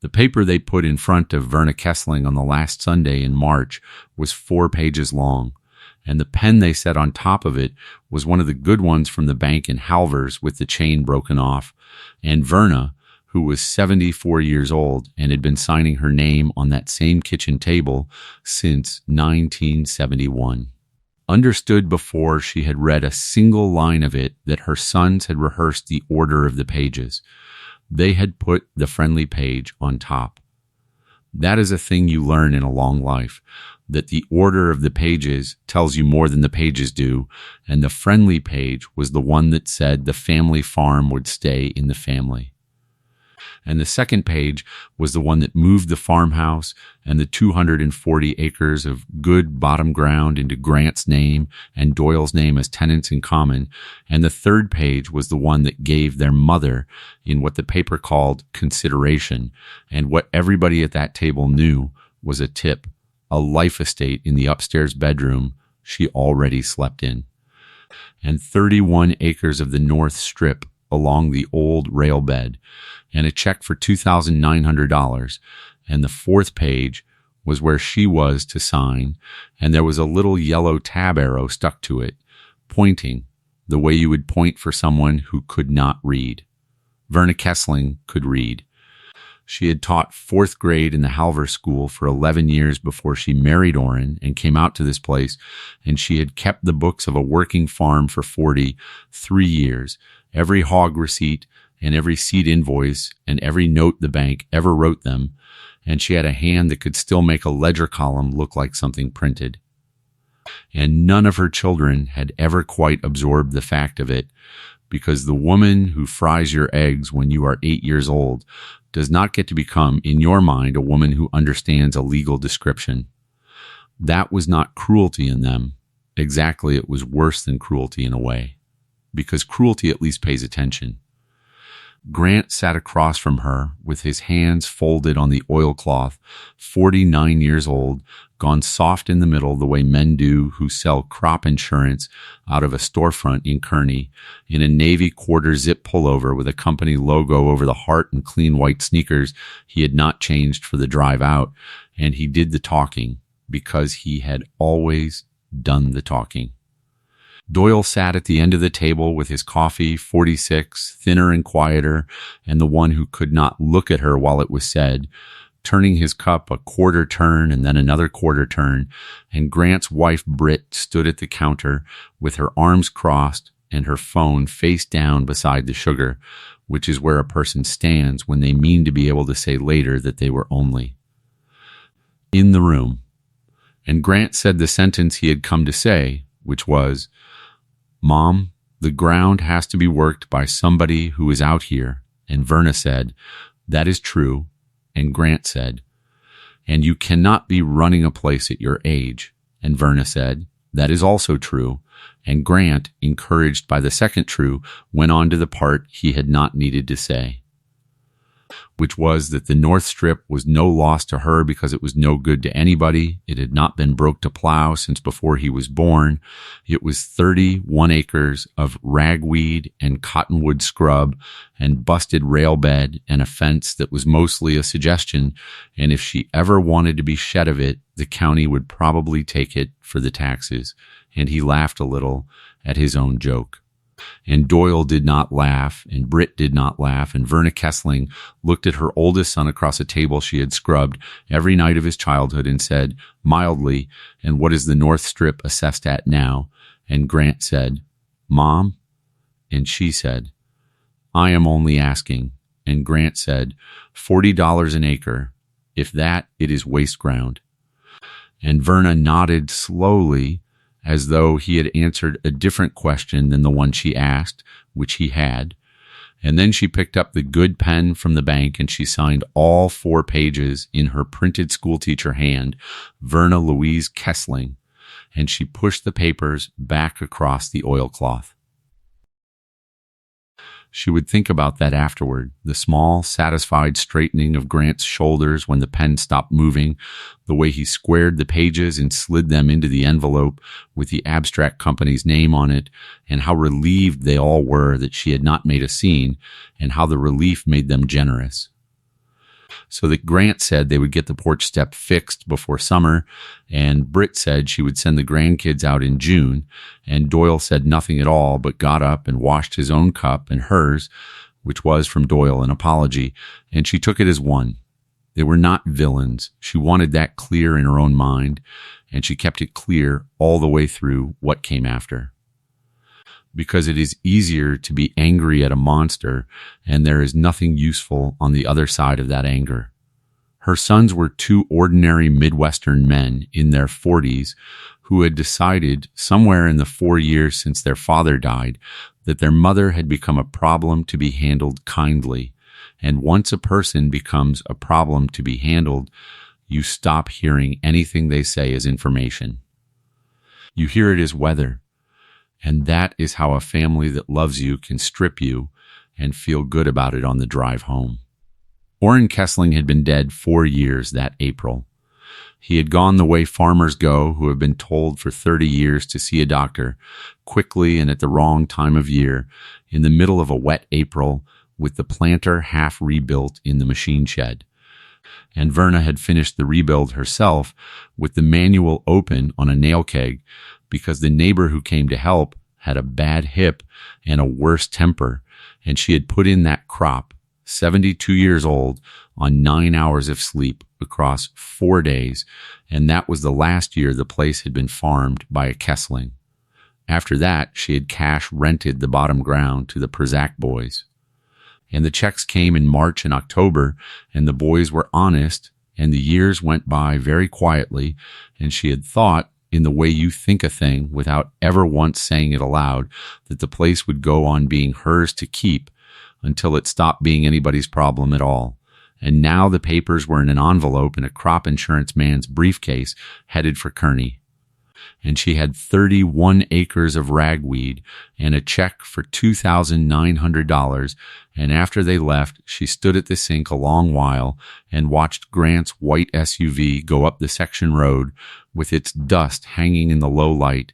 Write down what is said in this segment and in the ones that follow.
The paper they put in front of Verna Kessling on the last Sunday in March was 4 pages long, and the pen they set on top of it was one of the good ones from the bank in Halvers with the chain broken off, and Verna, who was 74 years old and had been signing her name on that same kitchen table since 1971. Understood before she had read a single line of it that her sons had rehearsed the order of the pages. They had put the friendly page on top. That is a thing you learn in a long life, that the order of the pages tells you more than the pages do, and the friendly page was the one that said the family farm would stay in the family. And the second page was the one that moved the farmhouse and the 240 acres of good bottom ground into Grant's name and Doyle's name as tenants in common. And the third page was the one that gave their mother in what the paper called consideration, and what everybody at that table knew was a tip, a life estate in the upstairs bedroom she already slept in. And 31 acres of the North Strip along the old rail bed, and a check for $2,900, and the fourth page was where she was to sign, and there was a little yellow tab arrow stuck to it, pointing the way you would point for someone who could not read. Verna Kessling could read. She had taught 4th grade in the Halver School for 11 years before she married Orrin and came out to this place, and she had kept the books of a working farm for 43 years, every hog receipt and every seed invoice and every note the bank ever wrote them, and she had a hand that could still make a ledger column look like something printed. And none of her children had ever quite absorbed the fact of it, because the woman who fries your eggs when you are 8 years old does not get to become, in your mind, a woman who understands a legal description. That was not cruelty in them. Exactly, it was worse than cruelty in a way, because cruelty at least pays attention. Grant sat across from her with his hands folded on the oilcloth, 49 years old, gone soft in the middle the way men do who sell crop insurance out of a storefront in Kearney, in a navy quarter zip pullover with a company logo over the heart and clean white sneakers he had not changed for the drive out, and he did the talking because he had always done the talking. Doyle sat at the end of the table with his coffee, 46, thinner and quieter, and the one who could not look at her while it was said, turning his cup a quarter turn and then another quarter turn, and Grant's wife Britt stood at the counter with her arms crossed and her phone face down beside the sugar, which is where a person stands when they mean to be able to say later that they were only in the room. And Grant said the sentence he had come to say, which was, "Mom, the ground has to be worked by somebody who is out here." And Verna said, "That is true." And Grant said, "And you cannot be running a place at your age." And Verna said, "That is also true." And Grant, encouraged by the second true, went on to the part he had not needed to say, which was that the North Strip was no loss to her because it was no good to anybody. It had not been broke to plow since before he was born. It was 31 acres of ragweed and cottonwood scrub and busted rail bed and a fence that was mostly a suggestion, and if she ever wanted to be shed of it, the county would probably take it for the taxes. And he laughed a little at his own joke. And Doyle did not laugh, and Britt did not laugh, and Verna Kessling looked at her oldest son across a table she had scrubbed every night of his childhood and said, mildly, "And what is the North Strip assessed at now?" And Grant said, "Mom?" And she said, "I am only asking." And Grant said, $40 an acre. If that, it is waste ground. And Verna nodded slowly, as though he had answered a different question than the one she asked, which he had. And then she picked up the good pen from the bank and she signed all 4 pages in her printed schoolteacher hand, Verna Louise Kessling, and she pushed the papers back across the oilcloth. She would think about that afterward, the small, satisfied straightening of Grant's shoulders when the pen stopped moving, the way he squared the pages and slid them into the envelope with the abstract company's name on it, and how relieved they all were that she had not made a scene, and how the relief made them generous. So that Grant said they would get the porch step fixed before summer, and Britt said she would send the grandkids out in June, and Doyle said nothing at all but got up and washed his own cup and hers, which was from Doyle an apology, and she took it as one. They were not villains. She wanted that clear in her own mind, and she kept it clear all the way through what came after. Because it is easier to be angry at a monster, and there is nothing useful on the other side of that anger. Her sons were two ordinary Midwestern men in their 40s who had decided somewhere in the 4 years since their father died that their mother had become a problem to be handled kindly. And once a person becomes a problem to be handled, you stop hearing anything they say as information. You hear it as weather. And that is how a family that loves you can strip you and feel good about it on the drive home. Orrin Kessling had been dead 4 years that April. He had gone the way farmers go who have been told for 30 years to see a doctor, quickly and at the wrong time of year, in the middle of a wet April, with the planter half rebuilt in the machine shed. And Verna had finished the rebuild herself with the manual open on a nail keg because the neighbor who came to help had a bad hip and a worse temper, and she had put in that crop, 72 years old, on 9 hours of sleep across 4 days, and that was the last year the place had been farmed by a Kessling. After that, she had cash rented the bottom ground to the Prozac boys. And the checks came in March and October, and the boys were honest, and the years went by very quietly, and she had thought, in the way you think a thing without ever once saying it aloud, that the place would go on being hers to keep until it stopped being anybody's problem at all. And now the papers were in an envelope in a crop insurance man's briefcase headed for Kearney. And she had 31 acres of ragweed and a check for $2,900. And after they left, she stood at the sink a long while and watched Grant's white SUV go up the section road with its dust hanging in the low light.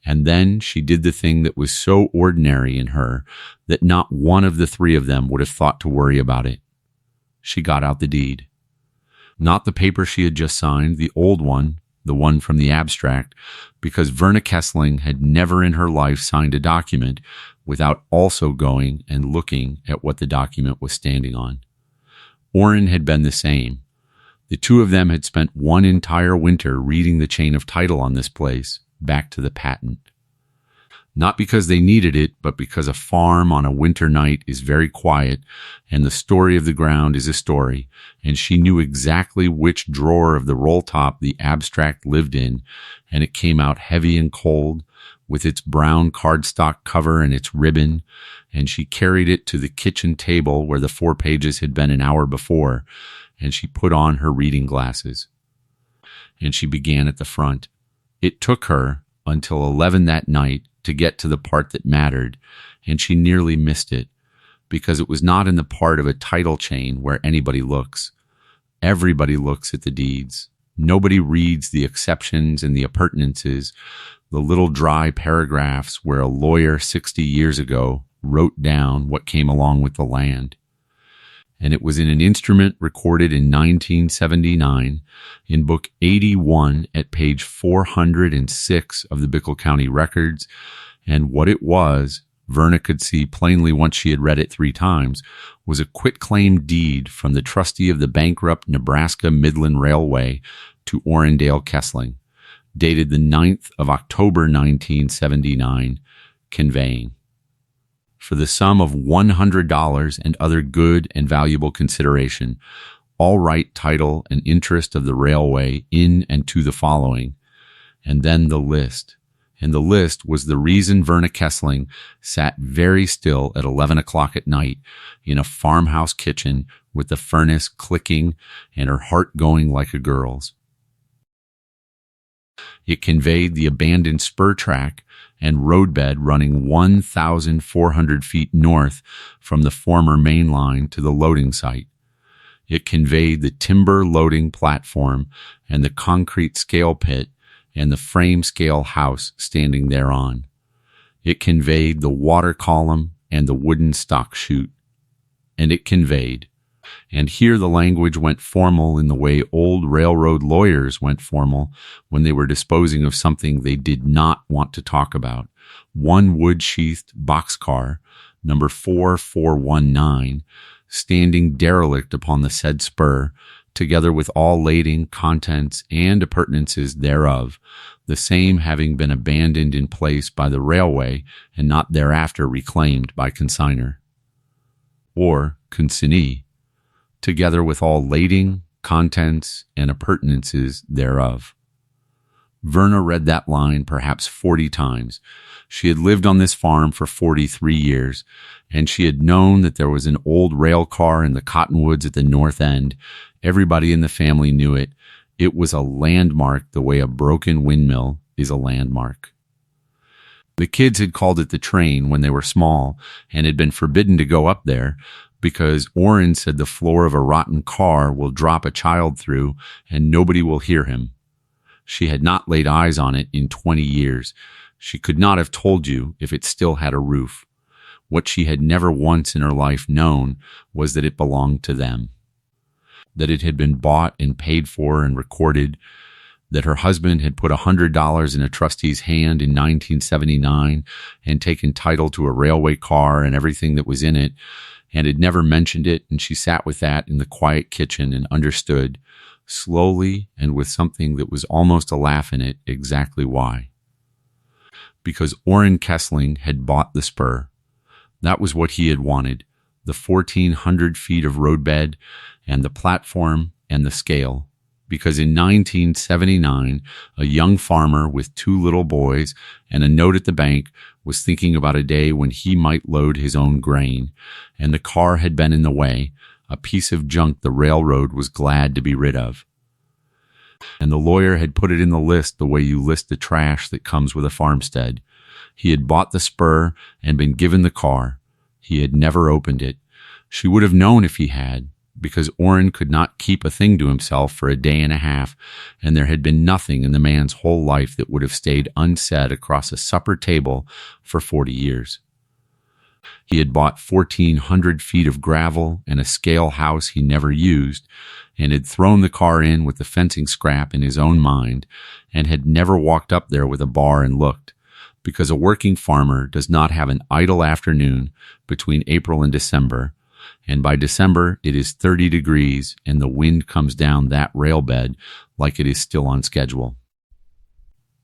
And then she did the thing that was so ordinary in her that not one of the three of them would have thought to worry about it. She got out the deed. Not the paper she had just signed, the old one, the one from the abstract, because Verna Kessling had never in her life signed a document without also going and looking at what the document was standing on. Orrin had been the same. The two of them had spent one entire winter reading the chain of title on this place, back to the patent. Not because they needed it, but because a farm on a winter night is very quiet, and the story of the ground is a story, and she knew exactly which drawer of the roll top the abstract lived in, and it came out heavy and cold, with its brown cardstock cover and its ribbon, and she carried it to the kitchen table where the 4 pages had been an hour before, and she put on her reading glasses. And she began at the front. It took her until 11 that night to get to the part that mattered, and she nearly missed it, because it was not in the part of a title chain where anybody looks. Everybody looks at the deeds. Nobody reads the exceptions and the appurtenances, the little dry paragraphs where a lawyer 60 years ago wrote down what came along with the land. And it was in an instrument recorded in 1979 in Book 81 at page 406 of the Bickle County Records. And what it was, Verna could see plainly once she had read it 3 times, was a quitclaim deed from the trustee of the bankrupt Nebraska Midland Railway to Orrin Kessling, dated the 9th of October 1979, conveying, for the sum of $100 and other good and valuable consideration, all right, title, and interest of the railway in and to the following, and then the list. And the list was the reason Verna Kessling sat very still at 11 o'clock at night in a farmhouse kitchen with the furnace clicking and her heart going like a girl's. It conveyed the abandoned spur track and roadbed running 1,400 feet north from the former main line to the loading site. It conveyed the timber loading platform and the concrete scale pit and the frame scale house standing thereon. It conveyed the water column and the wooden stock chute. And it conveyed And here the language went formal in the way old railroad lawyers went formal when they were disposing of something they did not want to talk about. One wood-sheathed boxcar, number 4419, standing derelict upon the said spur, together with all lading, contents, and appurtenances thereof, the same having been abandoned in place by the railway and not thereafter reclaimed by consignor, or consignee, together with all lading, contents, and appurtenances thereof. Verna read that line perhaps 40 times. She had lived on this farm for 43 years, and she had known that there was an old rail car in the cottonwoods at the north end. Everybody in the family knew it. It was a landmark the way a broken windmill is a landmark. The kids had called it the train when they were small and had been forbidden to go up there because Orrin said the floor of a rotten car will drop a child through and nobody will hear him. She had not laid eyes on it in 20 years. She could not have told you if it still had a roof. What she had never once in her life known was that it belonged to them, that it had been bought and paid for and recorded, that her husband had put $100 in a trustee's hand in 1979 and taken title to a railway car and everything that was in it, and had never mentioned it, and she sat with that in the quiet kitchen and understood, slowly and with something that was almost a laugh in it, exactly why. Because Orrin Kessling had bought the spur. That was what he had wanted, the 1,400 feet of roadbed and the platform and the scale. Because in 1979, a young farmer with 2 little boys and a note at the bank was thinking about a day when he might load his own grain, and the car had been in the way, a piece of junk the railroad was glad to be rid of. And the lawyer had put it in the list the way you list the trash that comes with a farmstead. He had bought the spur and been given the car. He had never opened it. She would have known if he had, because Orrin could not keep a thing to himself for a day and a half, and there had been nothing in the man's whole life that would have stayed unsaid across a supper table for 40 years. He had bought 1,400 feet of gravel and a scale house he never used, and had thrown the car in with the fencing scrap in his own mind, and had never walked up there with a bar and looked, because a working farmer does not have an idle afternoon between April and December, and by December it is 30 degrees and the wind comes down that rail bed like it is still on schedule.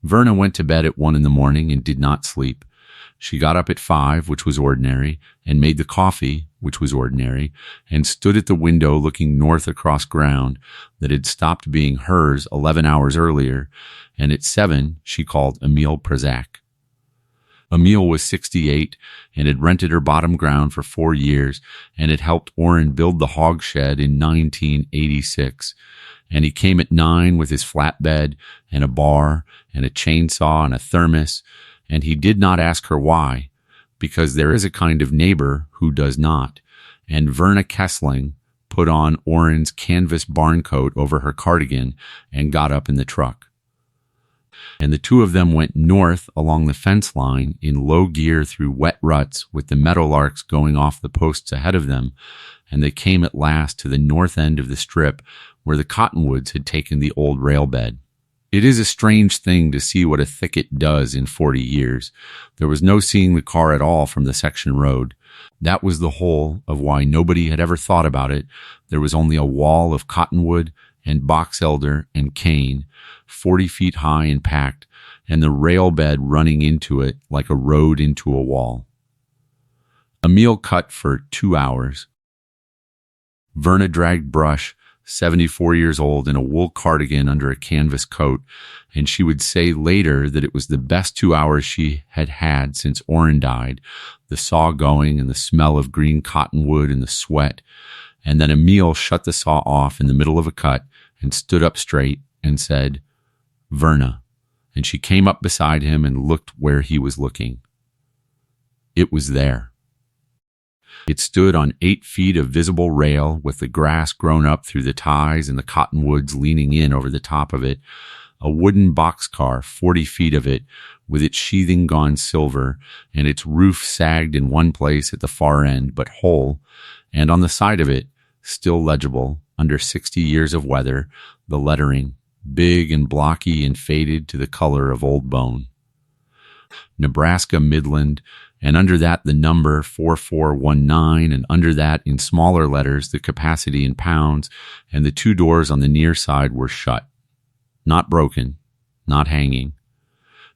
Verna went to bed at 1 a.m. and did not sleep. She got up at 5, which was ordinary, and made the coffee, which was ordinary, and stood at the window looking north across ground that had stopped being hers 11 hours earlier, and at 7 she called Emil Przak. Emil was 68 and had rented her bottom ground for 4 years and had helped Orrin build the hog shed in 1986. And he came at 9 with his flatbed and a bar and a chainsaw and a thermos, and he did not ask her why, because there is a kind of neighbor who does not. And Verna Kessling put on Orrin's canvas barn coat over her cardigan and got up in the truck. And the two of them went north along the fence line in low gear through wet ruts with the meadowlarks going off the posts ahead of them, and they came at last to the north end of the strip where the cottonwoods had taken the old rail bed. It is a strange thing to see what a thicket does in 40 years. There was no seeing the car at all from the section road. That was the whole of why nobody had ever thought about it. There was only a wall of cottonwood and box elder and cane, 40 feet high and packed, and the rail bed running into it like a road into a wall. Emil cut for 2 hours. Verna dragged brush, 74 years old, in a wool cardigan under a canvas coat, and she would say later that it was the best 2 hours she had had since Orrin died, the saw going and the smell of green cottonwood and the sweat. And then Emil shut the saw off in the middle of a cut and stood up straight and said, "Verna," and she came up beside him and looked where he was looking. It was there. It stood on 8 feet of visible rail with the grass grown up through the ties and the cottonwoods leaning in over the top of it, a wooden boxcar, 40 feet of it, with its sheathing gone silver, and its roof sagged in one place at the far end, but whole, and on the side of it, still legible under 60 years of weather, the lettering, big and blocky and faded to the color of old bone. Nebraska Midland, and under that the number 4419, and under that in smaller letters the capacity in pounds, and the two doors on the near side were shut. Not broken, not hanging.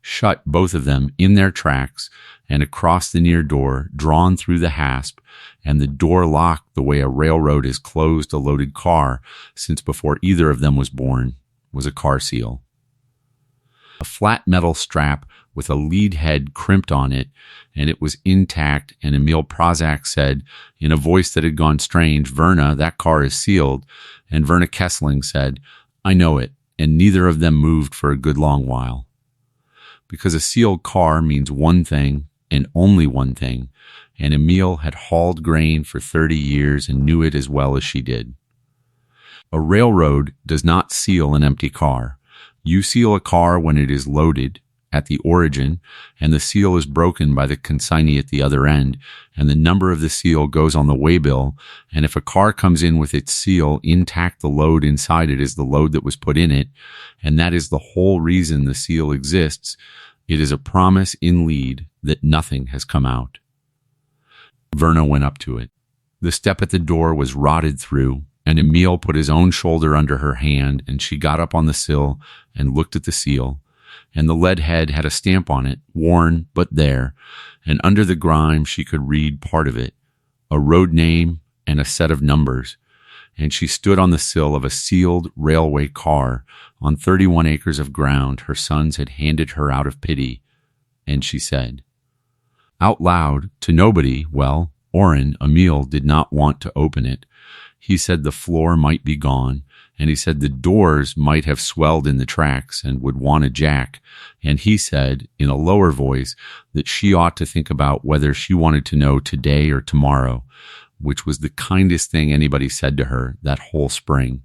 Shut, both of them, in their tracks, and across the near door, drawn through the hasp, and the door locked the way a railroad has closed a loaded car since before either of them was born, was a car seal. A flat metal strap with a lead head crimped on it, and it was intact, and Emil Prozac said, in a voice that had gone strange, "Verna, that car is sealed," and Verna Kessling said, "I know it," and neither of them moved for a good long while. Because a sealed car means one thing, and only one thing, and Emil had hauled grain for 30 years and knew it as well as she did. A railroad does not seal an empty car. You seal a car when it is loaded at the origin, and the seal is broken by the consignee at the other end, and the number of the seal goes on the waybill, and if a car comes in with its seal intact, the load inside it is the load that was put in it, and that is the whole reason the seal exists. It is a promise in lead that nothing has come out. Verna went up to it. The step at the door was rotted through, and Emil put his own shoulder under her hand, and she got up on the sill and looked at the seal, and the lead head had a stamp on it, worn but there, and under the grime she could read part of it, a road name and a set of numbers, and she stood on the sill of a sealed railway car on 31 acres of ground her sons had handed her out of pity, and she said, out loud, to nobody, well, Orrin, Emil, did not want to open it. He said the floor might be gone, and he said the doors might have swelled in the tracks and would want a jack, and he said, in a lower voice, that she ought to think about whether she wanted to know today or tomorrow, which was the kindest thing anybody said to her that whole spring.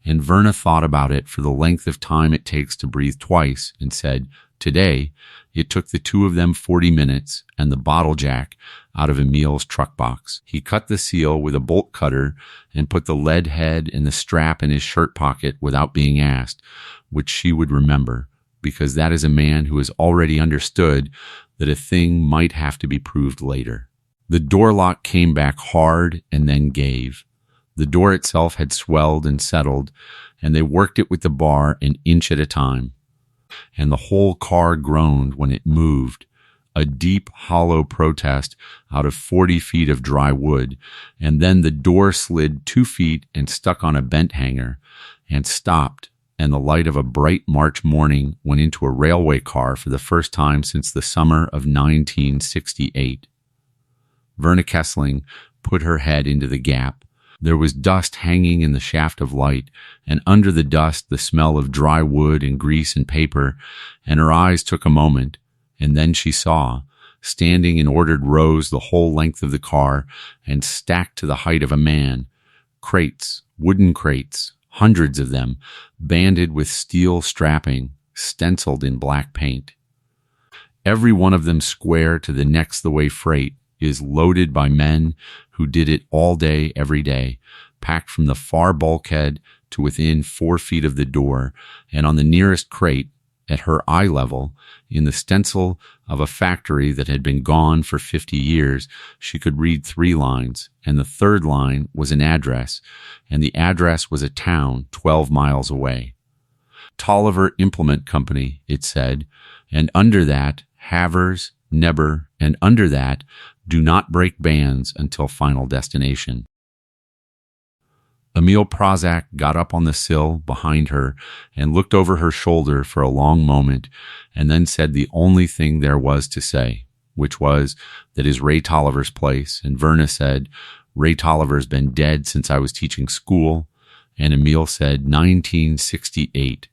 And Verna thought about it for the length of time it takes to breathe twice and said, today, it took the two of them 40 minutes and the bottle jack out of Emil's truck box. He cut the seal with a bolt cutter and put the lead head and the strap in his shirt pocket without being asked, which she would remember, because that is a man who has already understood that a thing might have to be proved later. The door lock came back hard and then gave. The door itself had swelled and settled, and they worked it with the bar an inch at a time. And the whole car groaned when it moved, a deep, hollow protest out of 40 feet of dry wood, and then the door slid 2 feet and stuck on a bent hanger, and stopped, and the light of a bright March morning went into a railway car for the first time since the summer of 1968. Verna Kessling put her head into the gap. There was dust hanging in the shaft of light, and under the dust the smell of dry wood and grease and paper, and her eyes took a moment, and then she saw, standing in ordered rows the whole length of the car and stacked to the height of a man, crates, wooden crates, hundreds of them, banded with steel strapping, stenciled in black paint. Every one of them square to the next the way freight, is loaded by men who did it all day, every day, packed from the far bulkhead to within 4 feet of the door, and on the nearest crate, at her eye level, in the stencil of a factory that had been gone for 50 years, she could read 3 lines, and the third line was an address, and the address was a town 12 miles away. Tolliver Implement Company, it said, and under that, Havers, Neber, and under that, do not break bands until final destination. Emil Prozac got up on the sill behind her and looked over her shoulder for a long moment, and then said the only thing there was to say, which was, that is Ray Tolliver's place, and Verna said, Ray Tolliver's been dead since I was teaching school, and Emil said 1968,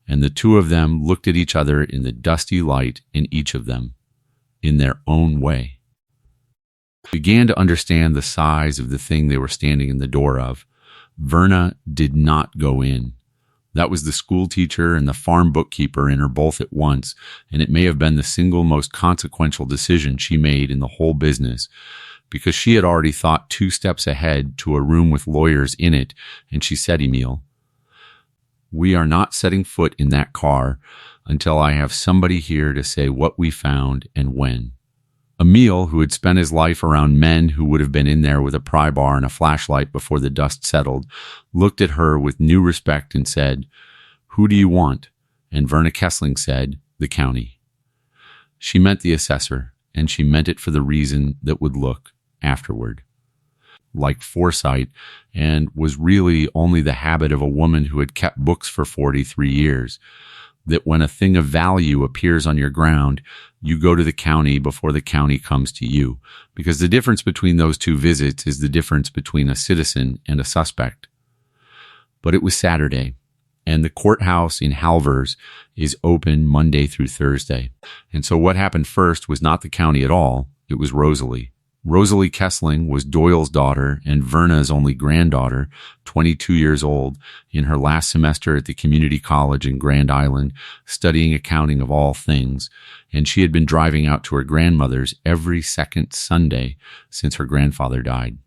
and the two of them looked at each other in the dusty light, in each of them, in their own way. Began to understand the size of the thing they were standing in the door of. Verna did not go in. That was the school teacher and the farm bookkeeper in her both at once, and it may have been the single most consequential decision she made in the whole business, because she had already thought 2 steps ahead to a room with lawyers in it, and she said, Emil, "We are not setting foot in that car until I have somebody here to say what we found and when." Emil, who had spent his life around men who would have been in there with a pry bar and a flashlight before the dust settled, looked at her with new respect and said, "Who do you want?" And Verna Kessling said, "The county." She meant the assessor, and she meant it for the reason that would look afterward like foresight, and was really only the habit of a woman who had kept books for 43 years. That when a thing of value appears on your ground, you go to the county before the county comes to you, because the difference between those 2 visits is the difference between a citizen and a suspect. But it was Saturday, and the courthouse in Halvers is open Monday through Thursday. And so what happened first was not the county at all, it was Rosalie. Rosalie Kessling was Doyle's daughter and Verna's only granddaughter, 22 years old, in her last semester at the community college in Grand Island, studying accounting of all things, and she had been driving out to her grandmother's every second Sunday since her grandfather died.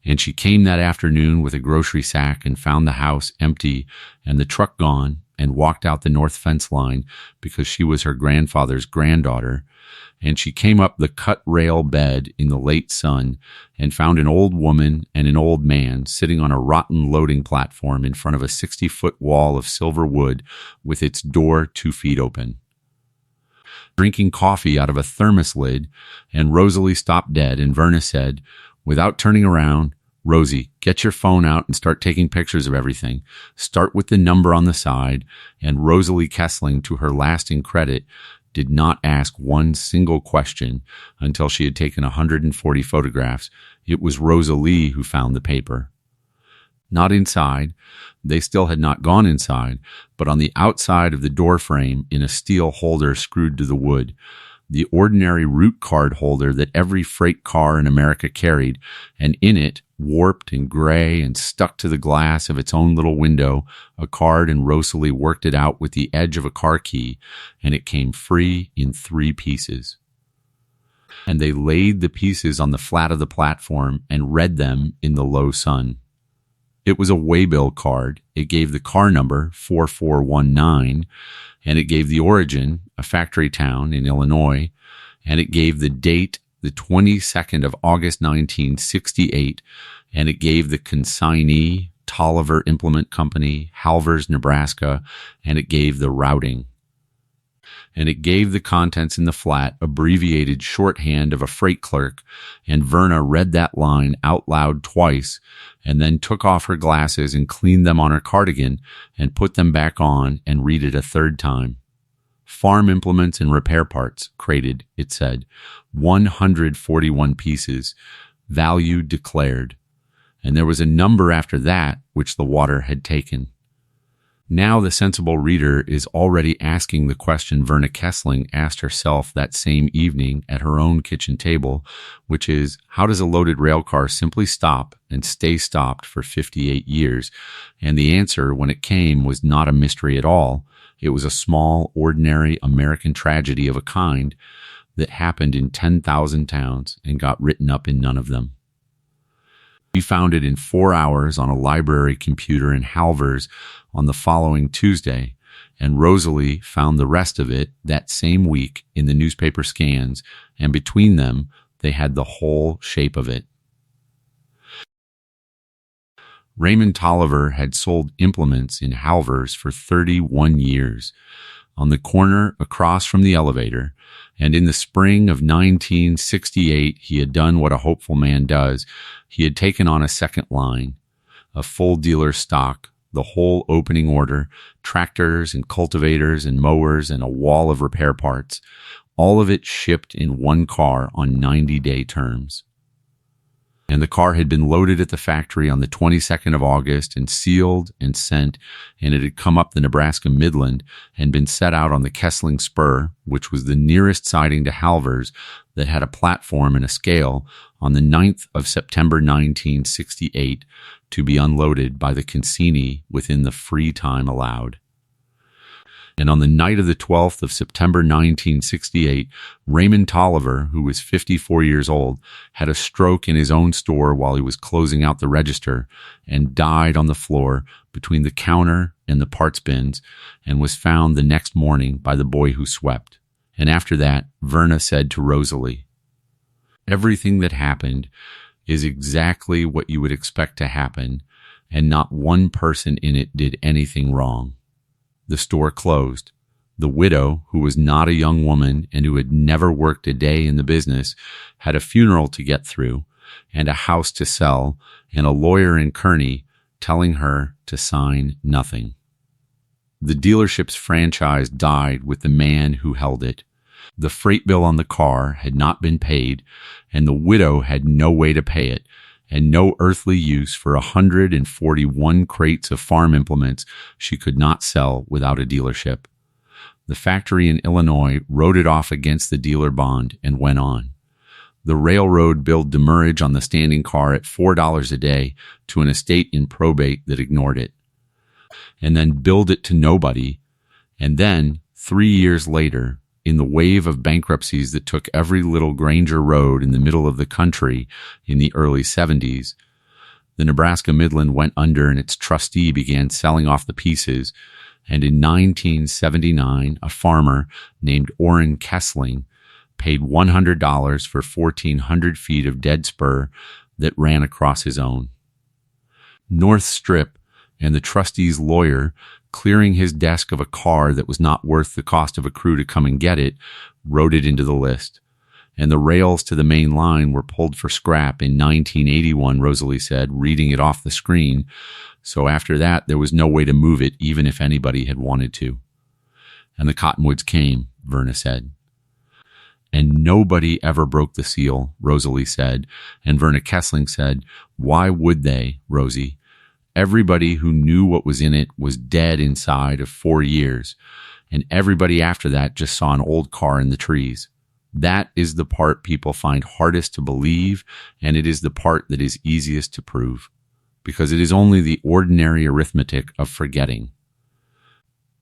And she came that afternoon with a grocery sack and found the house empty and the truck gone and walked out the north fence line because she was her grandfather's granddaughter. And she came up the cut rail bed in the late sun and found an old woman and an old man sitting on a rotten loading platform in front of a 60-foot wall of silver wood with its door 2 feet open, drinking coffee out of a thermos lid. And Rosalie stopped dead, and Verna said, without turning around, "Rosie, get your phone out and start taking pictures of everything. Start with the number on the side." And Rosalie Kessling, to her lasting credit, did not ask one single question until she had taken 140 photographs. It was Rosalie who found the paper. Not inside. They still had not gone inside, but on the outside of the door frame in a steel holder screwed to the wood. The ordinary route card holder that every freight car in America carried, and in it, warped and gray and stuck to the glass of its own little window, a card, and Rosalie worked it out with the edge of a car key, and it came free in 3 pieces. And they laid the pieces on the flat of the platform and read them in the low sun. It was a waybill card. It gave the car number 4419, and it gave the origin, a factory town in Illinois, and it gave the date, the 22nd of August 1968, and it gave the consignee, Tolliver Implement Company, Halvers, Nebraska, and it gave the routing. And it gave the contents in the flat abbreviated shorthand of a freight clerk, and Verna read that line out loud twice, and then took off her glasses and cleaned them on her cardigan and put them back on and read it a 3rd time. Farm implements and repair parts, crated, it said, 141 pieces, value declared. And there was a number after that which the water had taken. Now the sensible reader is already asking the question Verna Kessling asked herself that same evening at her own kitchen table, which is, how does a loaded rail car simply stop and stay stopped for 58 years? And the answer, when it came, was not a mystery at all. It was a small, ordinary American tragedy of a kind that happened in 10,000 towns and got written up in none of them. We found it in 4 hours on a library computer in Halvers on the following Tuesday, and Rosalie found the rest of it that same week in the newspaper scans, and between them, they had the whole shape of it. Raymond Tolliver had sold implements in Halvers for 31 years. On the corner across from the elevator, and in the spring of 1968, he had done what a hopeful man does. He had taken on a second line, a full dealer stock, the whole opening order, tractors and cultivators and mowers and a wall of repair parts, all of it shipped in one car on 90-day terms. And the car had been loaded at the factory on the 22nd of August and sealed and sent, and it had come up the Nebraska Midland and been set out on the Kessling Spur, which was the nearest siding to Halvers that had a platform and a scale, on the 9th of September 1968 to be unloaded by the consignee within the free time allowed. And on the night of the 12th of September 1968, Raymond Tolliver, who was 54 years old, had a stroke in his own store while he was closing out the register and died on the floor between the counter and the parts bins and was found the next morning by the boy who swept. And after that, Verna said to Rosalie, "Everything that happened is exactly what you would expect to happen, and not one person in it did anything wrong." The store closed. The widow, who was not a young woman and who had never worked a day in the business, had a funeral to get through and a house to sell and a lawyer in Kearney telling her to sign nothing. The dealership's franchise died with the man who held it. The freight bill on the car had not been paid, and the widow had no way to pay it, and no earthly use for 141 crates of farm implements she could not sell without a dealership. The factory in Illinois wrote it off against the dealer bond and went on. The railroad billed demurrage on the standing car at $4 a day to an estate in probate that ignored it, and then billed it to nobody. And then, 3 years later, in the wave of bankruptcies that took every little Granger road in the middle of the country in the early 70s, the Nebraska Midland went under and its trustee began selling off the pieces. And in 1979, a farmer named Orrin Kessling paid $100 for 1,400 feet of dead spur that ran across his own. North Strip and the trustee's lawyer, clearing his desk of a car that was not worth the cost of a crew to come and get it, wrote it into the list. And the rails to the main line were pulled for scrap in 1981, Rosalie said, reading it off the screen. So after that, there was no way to move it, even if anybody had wanted to. And the Cottonwoods came, Verna said. And nobody ever broke the seal, Rosalie said. And Verna Kessling said, "Why would they, Rosie? Everybody who knew what was in it was dead inside of 4 years, and everybody after that just saw an old car in the trees. That is the part people find hardest to believe, and it is the part that is easiest to prove, because it is only the ordinary arithmetic of forgetting.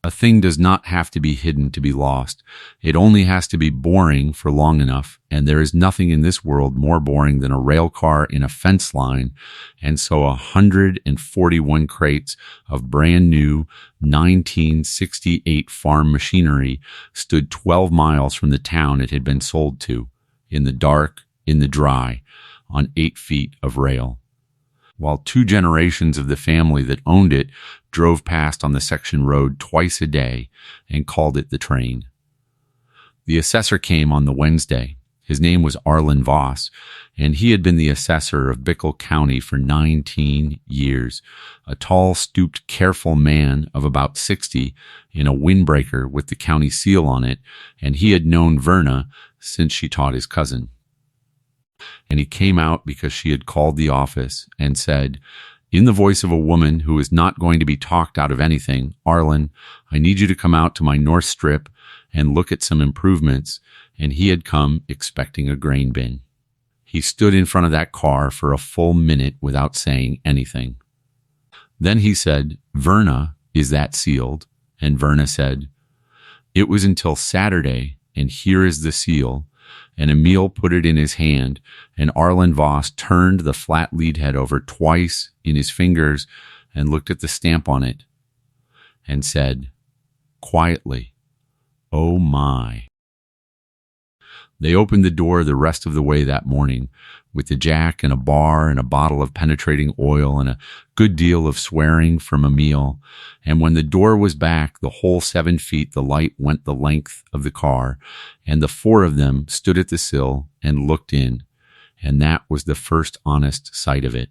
A thing does not have to be hidden to be lost. It only has to be boring for long enough, and there is nothing in this world more boring than a rail car in a fence line, and so 141 crates of brand new 1968 farm machinery stood 12 miles from the town it had been sold to, in the dark, in the dry, on 8 feet of rail, while 2 generations of the family that owned it drove past on the section road twice a day and called it the train. The assessor came on the Wednesday. His name was Arlen Voss, and he had been the assessor of Bickle County for 19 years, a tall, stooped, careful man of about 60 in a windbreaker with the county seal on it, and he had known Verna since she taught his cousin. And he came out because she had called the office and said, in the voice of a woman who is not going to be talked out of anything, "Arlen, I need you to come out to my North Strip and look at some improvements." And he had come expecting a grain bin. He stood in front of that car for a full minute without saying anything. Then he said, "Verna, is that sealed?" And Verna said, "It was until Saturday, and here is the seal." And Emil put it in his hand, and Arlen Voss turned the flat lead head over twice in his fingers and looked at the stamp on it and said, quietly, "Oh my." They opened the door the rest of the way that morning, with the jack and a bar and a bottle of penetrating oil and a good deal of swearing from Emil. And when the door was back, the whole 7 feet, the light went the length of the car, and the 4 of them stood at the sill and looked in, and that was the first honest sight of it.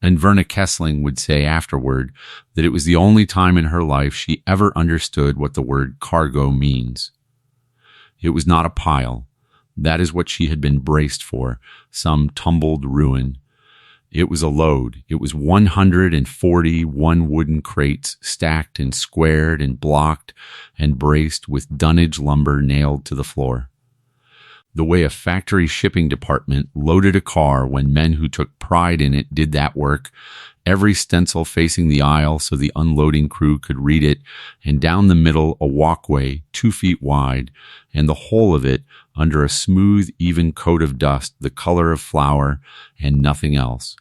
And Verna Kessling would say afterward that it was the only time in her life she ever understood what the word cargo means. It was not a pile. That is what she had been braced for, some tumbled ruin. It was a load. It was 141 wooden crates stacked and squared and blocked and braced with dunnage lumber nailed to the floor. The way a factory shipping department loaded a car when men who took pride in it did that work, every stencil facing the aisle so the unloading crew could read it, and down the middle a walkway 2 feet wide, and the whole of it under a smooth, even coat of dust the color of flour and nothing else.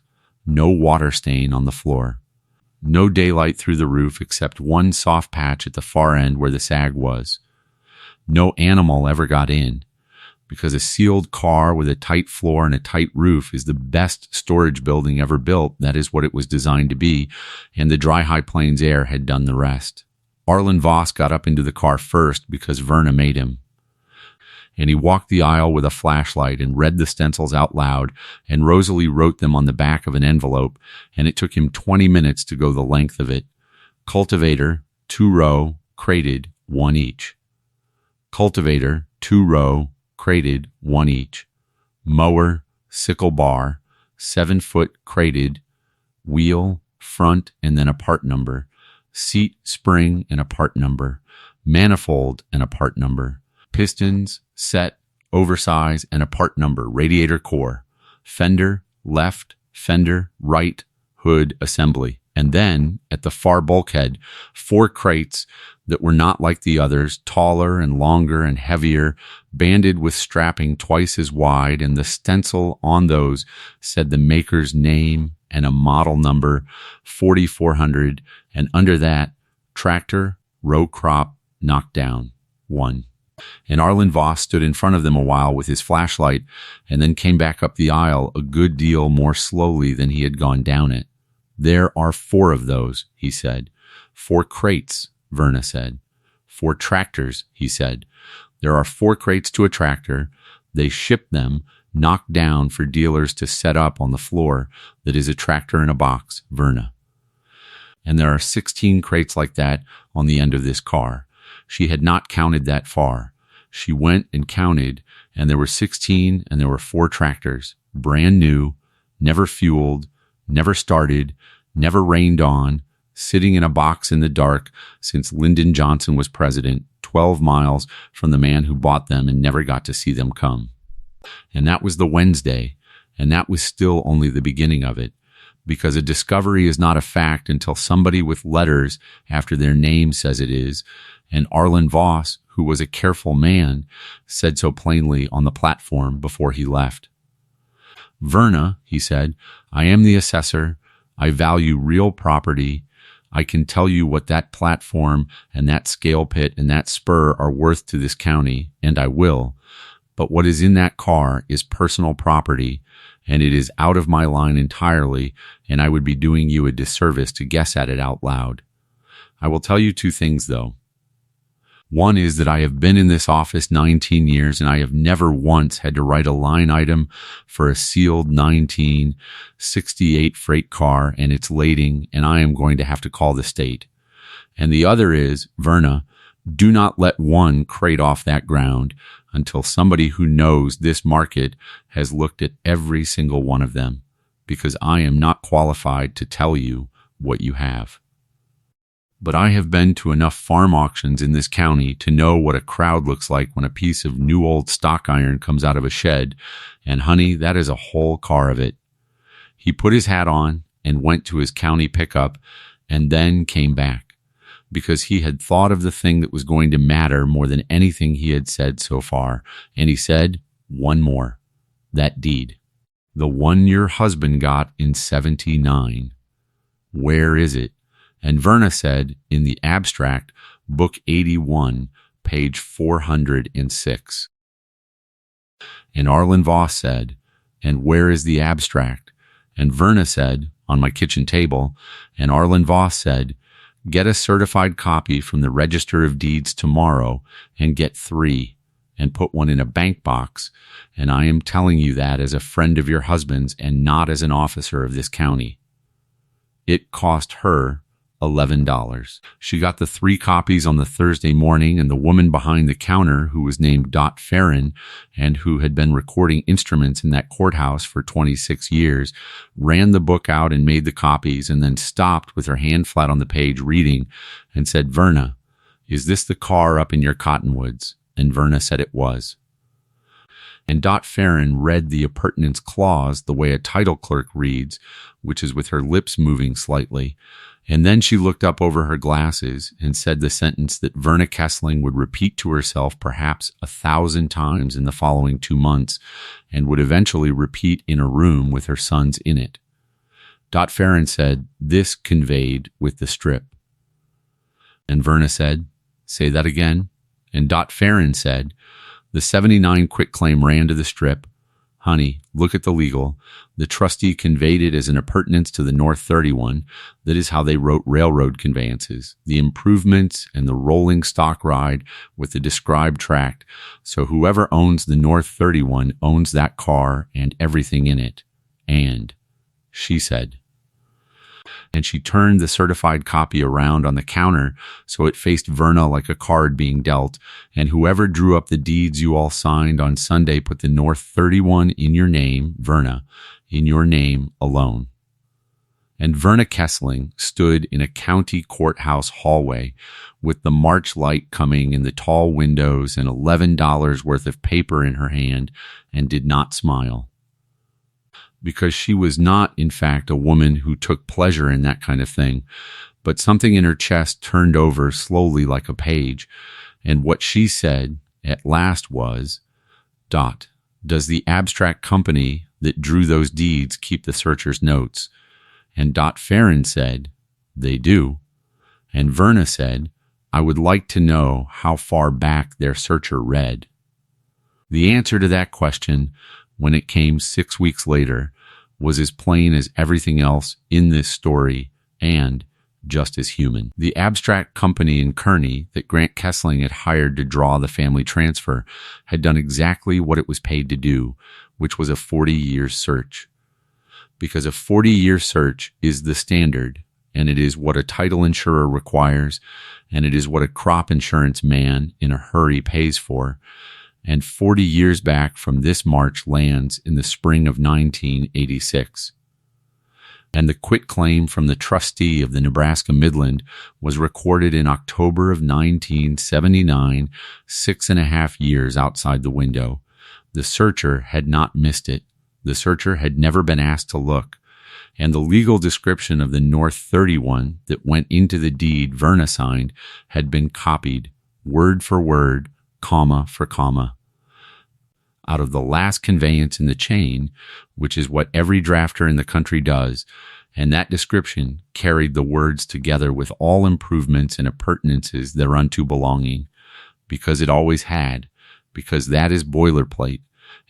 No water stain on the floor. No daylight through the roof except one soft patch at the far end where the sag was. No animal ever got in, because a sealed car with a tight floor and a tight roof is the best storage building ever built. That is what it was designed to be, and the dry high plains air had done the rest. Arlen Voss got up into the car first because Verna made him. And he walked the aisle with a flashlight and read the stencils out loud, and Rosalie wrote them on the back of an envelope, and it took him 20 minutes to go the length of it. Cultivator, 2-row, crated, 1 each. Cultivator, 2-row, crated, 1 each. Mower, sickle bar, 7-foot crated, wheel, front, and then a part number. Seat, spring, and a part number. Manifold, and a part number. Pistons, set, oversize, and a part number. Radiator core. Fender, left, fender, right, hood, assembly. And then, at the far bulkhead, 4 crates that were not like the others, taller and longer and heavier, banded with strapping twice as wide, and the stencil on those said the maker's name and a model number, 4400, and under that, tractor, row crop, knockdown, 1. And Arlen Voss stood in front of them a while with his flashlight, and then came back up the aisle a good deal more slowly than he had gone down it. There are 4 of those, he said. 4 crates, Verna said. 4 tractors, he said. There are 4 crates to a tractor. They ship them, knocked down for dealers to set up on the floor that is a tractor in a box, Verna. And there are 16 crates like that on the end of this car. She had not counted that far. She went and counted, and there were 16, and there were 4 tractors, brand new, never fueled, never started, never rained on, sitting in a box in the dark since Lyndon Johnson was president, 12 miles from the man who bought them and never got to see them come. And that was the Wednesday, and that was still only the beginning of it, because a discovery is not a fact until somebody with letters after their name says it is, and Arlen Voss, who was a careful man, said so plainly on the platform before he left. Verna, he said, I am the assessor. I value real property. I can tell you what that platform and that scale pit and that spur are worth to this county, and I will. But what is in that car is personal property, and it is out of my line entirely, and I would be doing you a disservice to guess at it out loud. I will tell you 2 things, though. One is that I have been in this office 19 years, and I have never once had to write a line item for a sealed 1968 freight car and its lading, and I am going to have to call the state. And the other is, Verna, do not let one crate off that ground until somebody who knows this market has looked at every single one of them, because I am not qualified to tell you what you have. But I have been to enough farm auctions in this county to know what a crowd looks like when a piece of new old stock iron comes out of a shed, and honey, that is a whole car of it. He put his hat on and went to his county pickup and then came back, because he had thought of the thing that was going to matter more than anything he had said so far, and he said, 1 more, that deed. The one your husband got in 79. Where is it? And Verna said, in the abstract, book 81, page 406. And Arlen Voss said, and where is the abstract? And Verna said, on my kitchen table. And Arlen Voss said, get a certified copy from the Register of Deeds tomorrow and get 3 and put one in a bank box. And I am telling you that as a friend of your husband's and not as an officer of this county. It cost her $11. She got the 3 copies on the Thursday morning, and the woman behind the counter, who was named Dot Farron and who had been recording instruments in that courthouse for 26 years, ran the book out and made the copies, and then stopped with her hand flat on the page reading and said, Verna, is this the car up in your cottonwoods? And Verna said it was. And Dot Farron read the appurtenance clause the way a title clerk reads, which is with her lips moving slightly. And then she looked up over her glasses and said the sentence that Verna Kessling would repeat to herself perhaps 1,000 times in the following 2 months, and would eventually repeat in a room with her sons in it. Dot Farron said, "This conveyed with the strip." And Verna said, "Say that again." And Dot Farron said, "The 79 quitclaim ran to the strip. Honey, look at the legal. The trustee conveyed it as an appurtenance to the North 31. That is how they wrote railroad conveyances. The improvements and the rolling stock ride with the described tract. So whoever owns the North 31 owns that car and everything in it. And," she said. And she turned the certified copy around on the counter so it faced Verna like a card being dealt, and whoever drew up the deeds you all signed on Sunday put the North 31 in your name, Verna, in your name alone. And Verna Kessling stood in a county courthouse hallway with the March light coming in the tall windows and $11 worth of paper in her hand, and did not smile. Because she was not, in fact, a woman who took pleasure in that kind of thing, but something in her chest turned over slowly like a page, and what she said at last was, "Dot, does the abstract company that drew those deeds keep the searcher's notes?" And Dot Farron said, "They do." And Verna said, "I would like to know how far back their searcher read." The answer to that question, when it came 6 weeks later, was as plain as everything else in this story, and just as human. The abstract company in Kearney that Grant Kessling had hired to draw the family transfer had done exactly what it was paid to do, which was a 40-year search. Because a 40-year search is the standard, and it is what a title insurer requires, and it is what a crop insurance man in a hurry pays for. And 40 years back from this March lands in the spring of 1986. And the quitclaim from the trustee of the Nebraska Midland was recorded in October of 1979, 6.5 years outside the window. The searcher had not missed it. The searcher had never been asked to look. And the legal description of the North 31 that went into the deed Verna signed had been copied, word for word, comma for comma, out of the last conveyance in the chain, which is what every drafter in the country does, and that description carried the words together with all improvements and appurtenances thereunto belonging, because it always had, because that is boilerplate,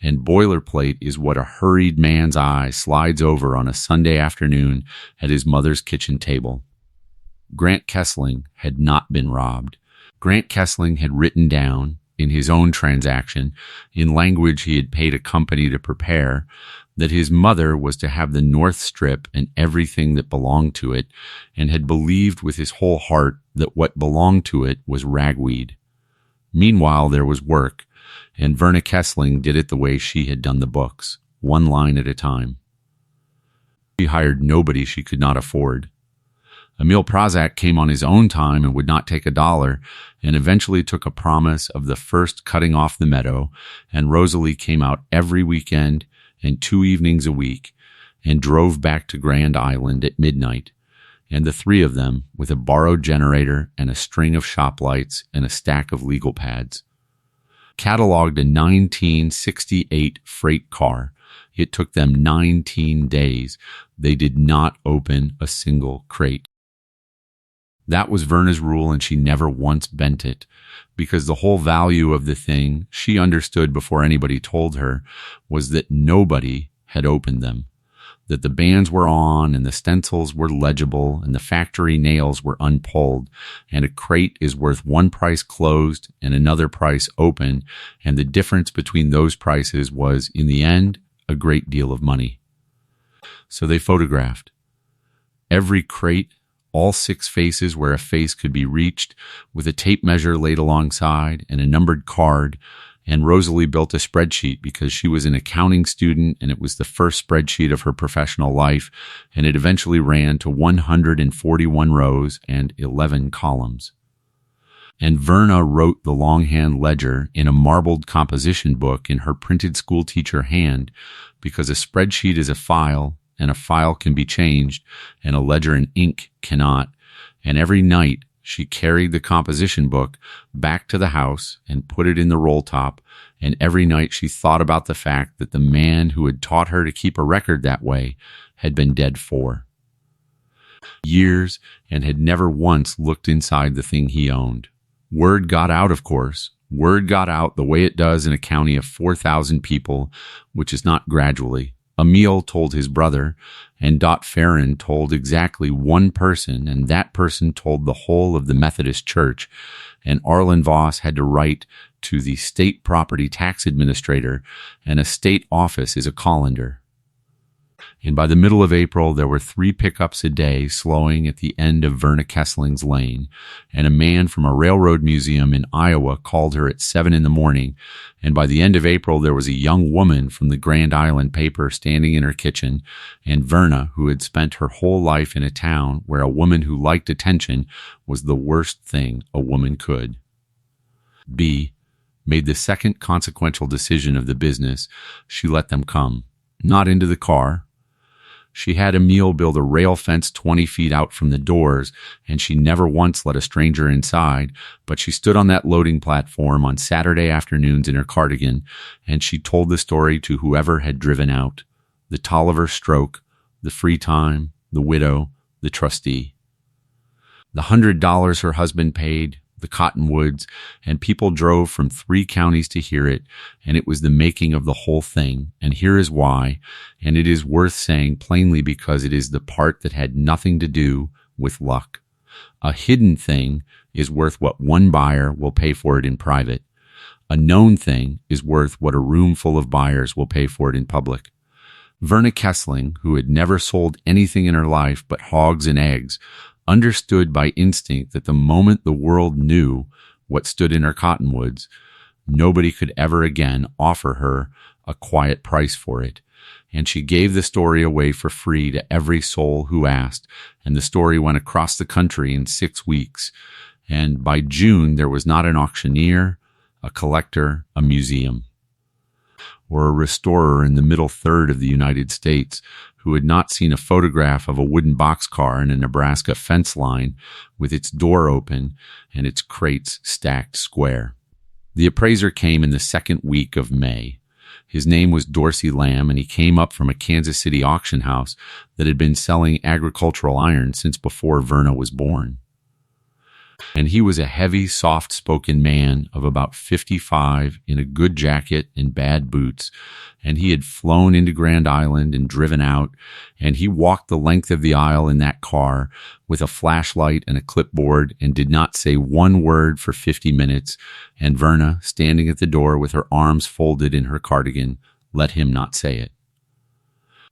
and boilerplate is what a hurried man's eye slides over on a Sunday afternoon at his mother's kitchen table. Grant Kessling had not been robbed. Grant Kessling had written down, in his own transaction, in language he had paid a company to prepare, that his mother was to have the North Strip and everything that belonged to it, and had believed with his whole heart that what belonged to it was ragweed. Meanwhile, there was work, and Verna Kessling did it the way she had done the books, one line at a time. She hired nobody she could not afford. Emil Prozac came on his own time and would not take $1, and eventually took a promise of the first cutting off the meadow, and Rosalie came out every weekend and 2 evenings a week, and drove back to Grand Island at midnight, and the three of them, with a borrowed generator and a string of shop lights and a stack of legal pads, cataloged a 1968 freight car. It took them 19 days. They did not open a single crate. That was Verna's rule, and she never once bent it, because the whole value of the thing, she understood before anybody told her, was that nobody had opened them, that the bands were on and the stencils were legible and the factory nails were unpulled, and a crate is worth one price closed and another price open, and the difference between those prices was, in the end, a great deal of money. So they photographed every crate, all 6 faces where a face could be reached, with a tape measure laid alongside and a numbered card. And Rosalie built a spreadsheet because she was an accounting student, and it was the first spreadsheet of her professional life, and it eventually ran to 141 rows and 11 columns. And Verna wrote the longhand ledger in a marbled composition book in her printed schoolteacher hand, because a spreadsheet is a file, and a file can be changed, and a ledger in ink cannot. And every night she carried the composition book back to the house and put it in the roll top, and every night she thought about the fact that the man who had taught her to keep a record that way had been dead 4 years and had never once looked inside the thing he owned. Word got out, of course. Word got out the way it does in a county of 4,000 people, which is not gradually. Emil told his brother, and Dot Farron told exactly one person, and that person told the whole of the Methodist Church, and Arlen Voss had to write to the state property tax administrator, and a state office is a colander. And by the middle of April, there were 3 pickups a day slowing at the end of Verna Kessling's lane, and a man from a railroad museum in Iowa called her at 7 in the morning, and by the end of April, there was a young woman from the Grand Island paper standing in her kitchen, and Verna, who had spent her whole life in a town where a woman who liked attention was the worst thing a woman could. B made the second consequential decision of the business. She let them come, not into the car. She had Emil build a rail fence 20 feet out from the doors, and she never once let a stranger inside, but she stood on that loading platform on Saturday afternoons in her cardigan, and she told the story to whoever had driven out: the Tolliver stroke, the free time, the widow, the trustee. The $100 her husband paid, the cottonwoods, and people drove from 3 counties to hear it, and it was the making of the whole thing, and here is why, and it is worth saying plainly because it is the part that had nothing to do with luck. A hidden thing is worth what one buyer will pay for it in private. A known thing is worth what a room full of buyers will pay for it in public. Verna Kessling, who had never sold anything in her life but hogs and eggs, understood by instinct that the moment the world knew what stood in her cottonwoods, nobody could ever again offer her a quiet price for it. And she gave the story away for free to every soul who asked, and the story went across the country in 6 weeks. And by June, there was not an auctioneer, a collector, a museum, or a restorer in the middle third of the United States who had not seen a photograph of a wooden boxcar in a Nebraska fence line with its door open and its crates stacked square. The appraiser came in the 2nd week of May. His name was Dorsey Lamb, and he came up from a Kansas City auction house that had been selling agricultural iron since before Verna was born. And he was a heavy, soft-spoken man of about 55 in a good jacket and bad boots, and he had flown into Grand Island and driven out, and he walked the length of the aisle in that car with a flashlight and a clipboard and did not say one word for 50 minutes, and Verna, standing at the door with her arms folded in her cardigan, let him not say it.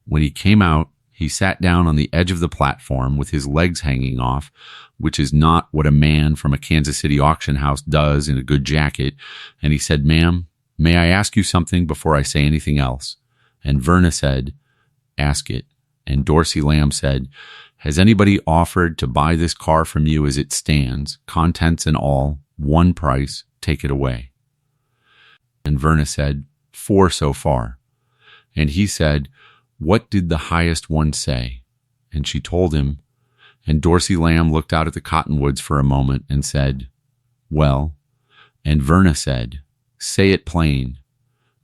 When he came out, he sat down on the edge of the platform with his legs hanging off, which is not what a man from a Kansas City auction house does in a good jacket, and he said, "Ma'am, may I ask you something before I say anything else?" And Verna said, "Ask it." And Dorsey Lamb said, "Has anybody offered to buy this car from you as it stands, contents and all, one price, take it away?" And Verna said, "4 so far." And he said, "What did the highest one say?" And she told him, and Dorsey Lamb looked out at the cottonwoods for a moment and said, "Well," and Verna said, "Say it plain,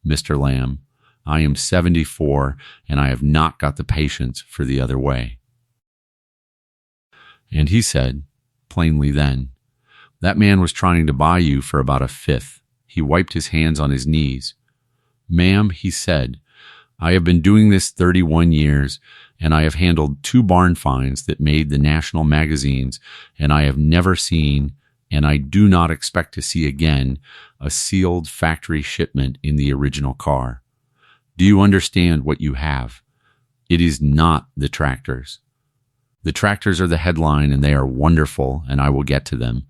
Mr. Lamb. I am 74, and I have not got the patience for the other way." And he said, plainly then, "That man was trying to buy you for about a fifth." He wiped his hands on his knees. "Ma'am," he said, "I have been doing this 31 years, and I have handled 2 barn finds that made the national magazines, and I have never seen, and I do not expect to see again, a sealed factory shipment in the original car. Do you understand what you have? It is not the tractors. The tractors are the headline, and they are wonderful, and I will get to them.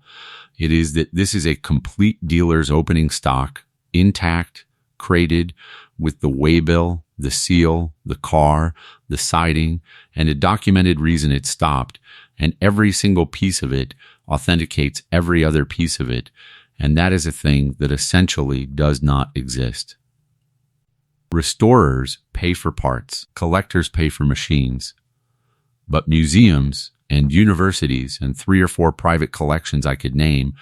It is that this is a complete dealer's opening stock, intact, crated, with the waybill, the seal, the car, the siding, and a documented reason it stopped, and every single piece of it authenticates every other piece of it, and that is a thing that essentially does not exist. Restorers pay for parts, collectors pay for machines, but museums and universities and 3 or 4 private collections I could name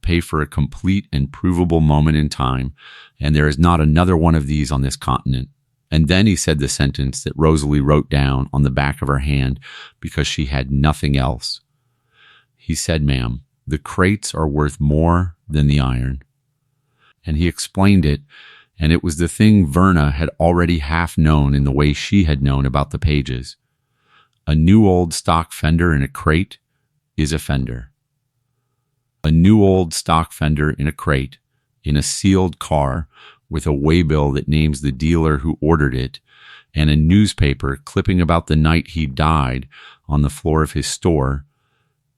pay for a complete and provable moment in time, and there is not another one of these on this continent. And then he said the sentence that Rosalie wrote down on the back of her hand because she had nothing else. He said, "Ma'am, the crates are worth more than the iron." And he explained it, and it was the thing Verna had already half known in the way she had known about the pages. A new old stock fender in a crate is a fender. A new old stock fender in a crate, in a sealed car, with a waybill that names the dealer who ordered it, and a newspaper clipping about the night he died on the floor of his store,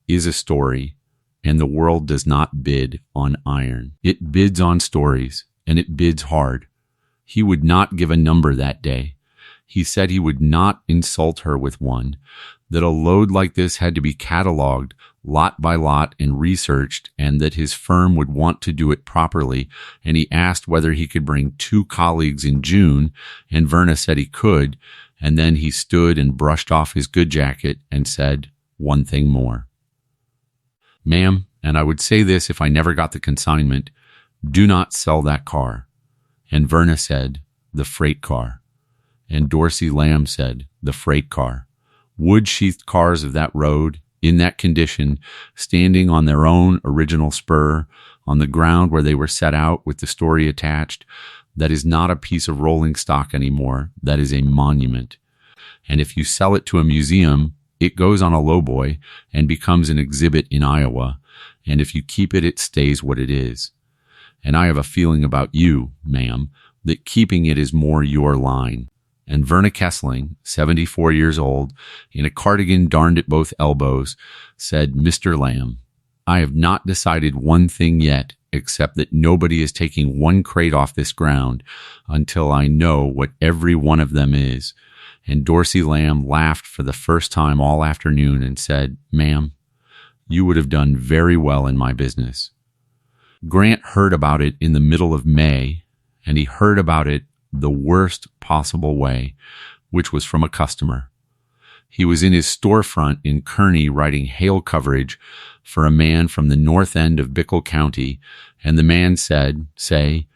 is a story, and the world does not bid on iron. It bids on stories, and it bids hard. He would not give a number that day. He said he would not insult her with one, that a load like this had to be cataloged lot by lot and researched, and that his firm would want to do it properly, and he asked whether he could bring 2 colleagues in June, and Verna said he could, and then he stood and brushed off his good jacket and said, "One thing more. Ma'am, and I would say this if I never got the consignment, do not sell that car." And Verna said, "The freight car." And Dorsey Lamb said, "The freight car." Wood-sheathed cars of that road, in that condition, standing on their own original spur, on the ground where they were set out with the story attached, that is not a piece of rolling stock anymore. That is a monument. And if you sell it to a museum, it goes on a lowboy and becomes an exhibit in Iowa. And if you keep it, it stays what it is. And I have a feeling about you, ma'am, that keeping it is more your line. And Verna Kessling, 74 years old, in a cardigan darned at both elbows, said, "Mr. Lamb, I have not decided one thing yet, except that nobody is taking one crate off this ground until I know what every one of them is." And Dorsey Lamb laughed for the first time all afternoon and said, "Ma'am, you would have done very well in my business." Grant heard about it in the middle of May, and he heard about it the worst possible way, which was from a customer. He was in his storefront in Kearney writing hail coverage for a man from the north end of Bickle County, and the man said, "Say,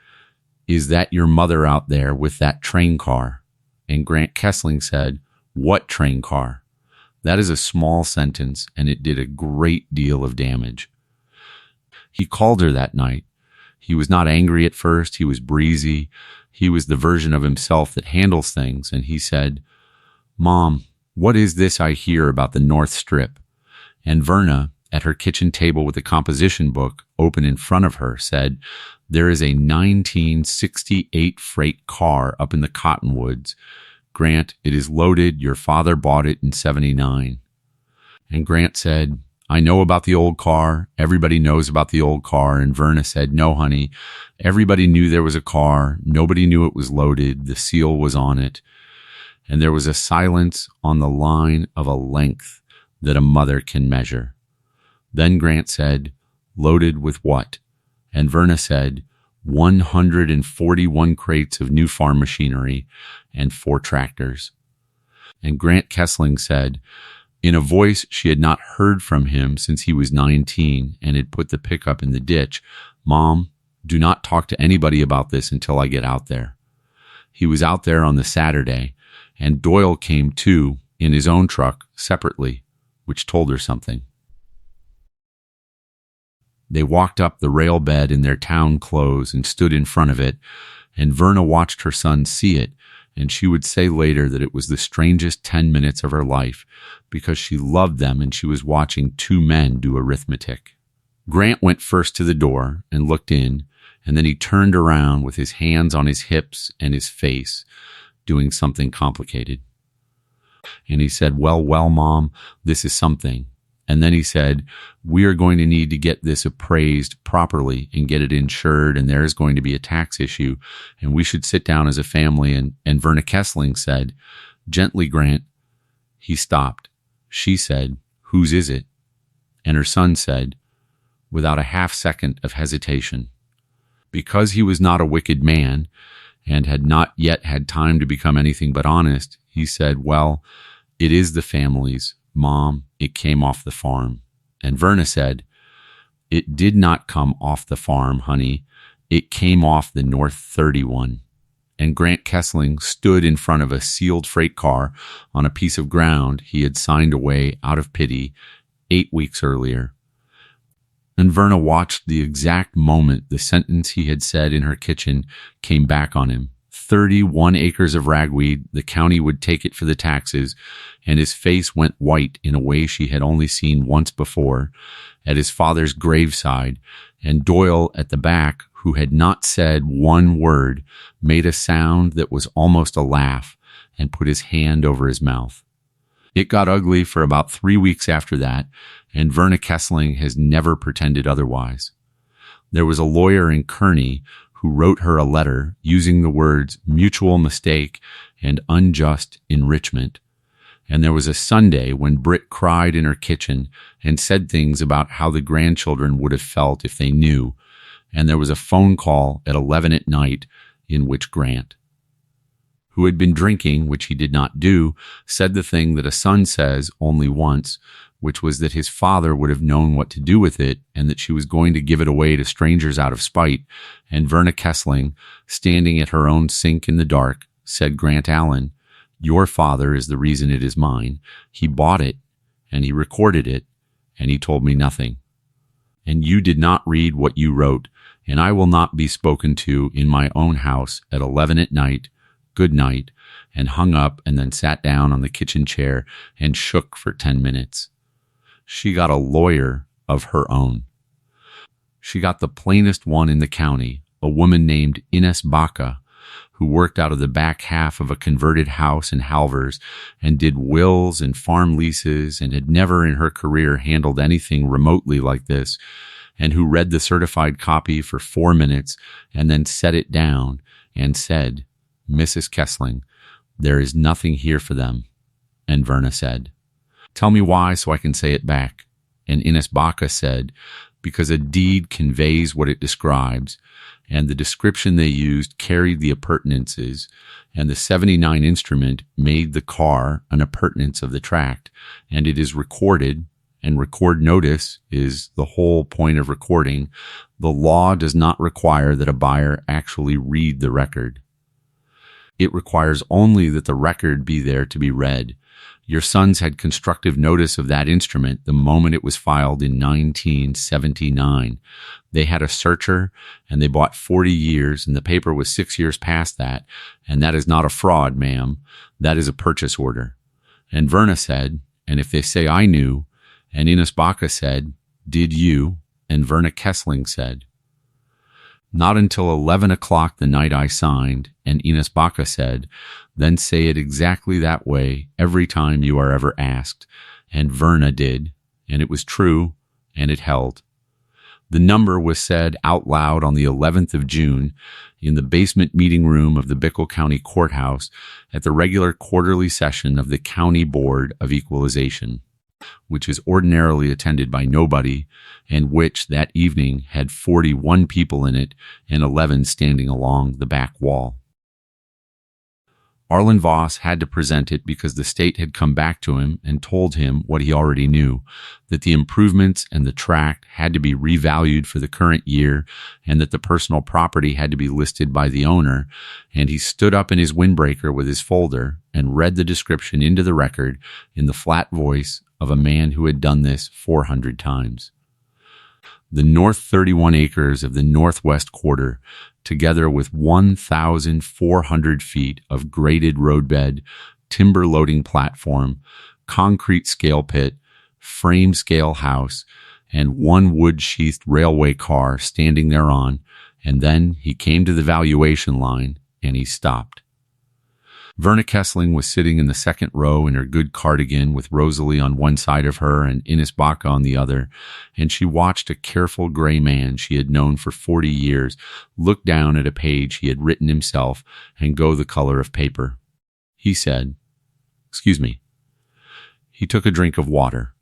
is that your mother out there with that train car?" And Grant Kessling said, "What train car?" That is a small sentence, and it did a great deal of damage. He called her that night. He was not angry at first. He was breezy. He was the version of himself that handles things, and he said, "Mom, what is this I hear about the North Strip?" And Verna, at her kitchen table with a composition book open in front of her, said, "There is a 1968 freight car up in the Cottonwoods. Grant, it is loaded. Your father bought it in 79. And Grant said, "I know about the old car. Everybody knows about the old car." And Verna said, "No, honey. Everybody knew there was a car. Nobody knew it was loaded. The seal was on it." And there was a silence on the line of a length that a mother can measure. Then Grant said, "Loaded with what?" And Verna said, 141 crates of new farm machinery and 4 tractors. And Grant Kessling said, in a voice she had not heard from him since he was 19 and had put the pickup in the ditch, "Mom, do not talk to anybody about this until I get out there." He was out there on the Saturday, and Doyle came too in his own truck separately, which told her something. They walked up the rail bed in their town clothes and stood in front of it, and Verna watched her son see it, and she would say later that it was the strangest 10 minutes of her life because she loved them and she was watching 2 men do arithmetic. Grant went first to the door and looked in, and then he turned around with his hands on his hips and his face, doing something complicated. And he said, well, Mom, this is something. And then he said, we are going to need to get this appraised properly and get it insured, and there is going to be a tax issue, and we should sit down as a family. And Verna Kessling said, gently, Grant. He stopped. She said, "Whose is it?" And her son said, without a half second of hesitation, because he was not a wicked man and had not yet had time to become anything but honest, he said, "Well, it is the family's, Mom. It came off the farm." And Verna said, "It did not come off the farm, honey. It came off the North 31. And Grant Kessling stood in front of a sealed freight car on a piece of ground he had signed away out of pity 8 weeks earlier. And Verna watched the exact moment the sentence he had said in her kitchen came back on him. 31 acres of ragweed, the county would take it for the taxes, and his face went white in a way she had only seen once before, at his father's graveside, and Doyle at the back, who had not said one word, made a sound that was almost a laugh and put his hand over his mouth. It got ugly for about 3 weeks after that, and Verna Kessling has never pretended otherwise. There was a lawyer in Kearney who wrote her a letter using the words mutual mistake and unjust enrichment. And there was a Sunday when Britt cried in her kitchen and said things about how the grandchildren would have felt if they knew. And there was a phone call at 11 at night in which Grant, who had been drinking, which he did not do, said the thing that a son says only once, which was that his father would have known what to do with it and that she was going to give it away to strangers out of spite. And Verna Kessling, standing at her own sink in the dark, said, "Grant Allen, your father is the reason it is mine. He bought it, and he recorded it, and he told me nothing. And you did not read what you wrote, and I will not be spoken to in my own house at 11 at night. Good night," and hung up and then sat down on the kitchen chair and shook for 10 minutes. She got a lawyer of her own. She got the plainest one in the county, a woman named Ines Baca, who worked out of the back half of a converted house in Halvers and did wills and farm leases and had never in her career handled anything remotely like this, and who read the certified copy for 4 minutes and then set it down and said, "Mrs. Kessling, there is nothing here for them." And Verna said, "Tell me why so I can say it back." And Ines Baca said, "Because a deed conveys what it describes, and the description they used carried the appurtenances, and the 79 instrument made the car an appurtenance of the tract, and it is recorded, and record notice is the whole point of recording. The law does not require that a buyer actually read the record. It requires only that the record be there to be read. Your sons had constructive notice of that instrument the moment it was filed in 1979. They had a searcher, and they bought 40 years, and the paper was 6 years past that, and that is not a fraud, ma'am. That is a purchase order." And Verna said, "And if they say I knew," and Ines Baca said, "Did you?" And Verna Kessling said, "Not until 11 o'clock the night I signed," and Ines Baca said, "Then say it exactly that way every time you are ever asked." And Verna did, and it was true, and it held. The number was said out loud on the 11th of June in the basement meeting room of the Bickle County Courthouse at the regular quarterly session of the County Board of Equalization, which is ordinarily attended by nobody, and which that evening had 41 people in it and 11 standing along the back wall. Arlen Voss had to present it because the state had come back to him and told him what he already knew, that the improvements and the tract had to be revalued for the current year and that the personal property had to be listed by the owner, and he stood up in his windbreaker with his folder and read the description into the record in the flat voice of a man who had done this 400 times. The north 31 acres of the northwest quarter, together with 1,400 feet of graded roadbed, timber loading platform, concrete scale pit, frame scale house, and one wood-sheathed railway car standing thereon, and then he came to the valuation line, and he stopped. Verna Kessling was sitting in the second row in her good cardigan with Rosalie on one side of her and Ines Baca on the other, and she watched a careful gray man she had known for 40 years look down at a page he had written himself and go the color of paper. He said, "Excuse me." He took a drink of water.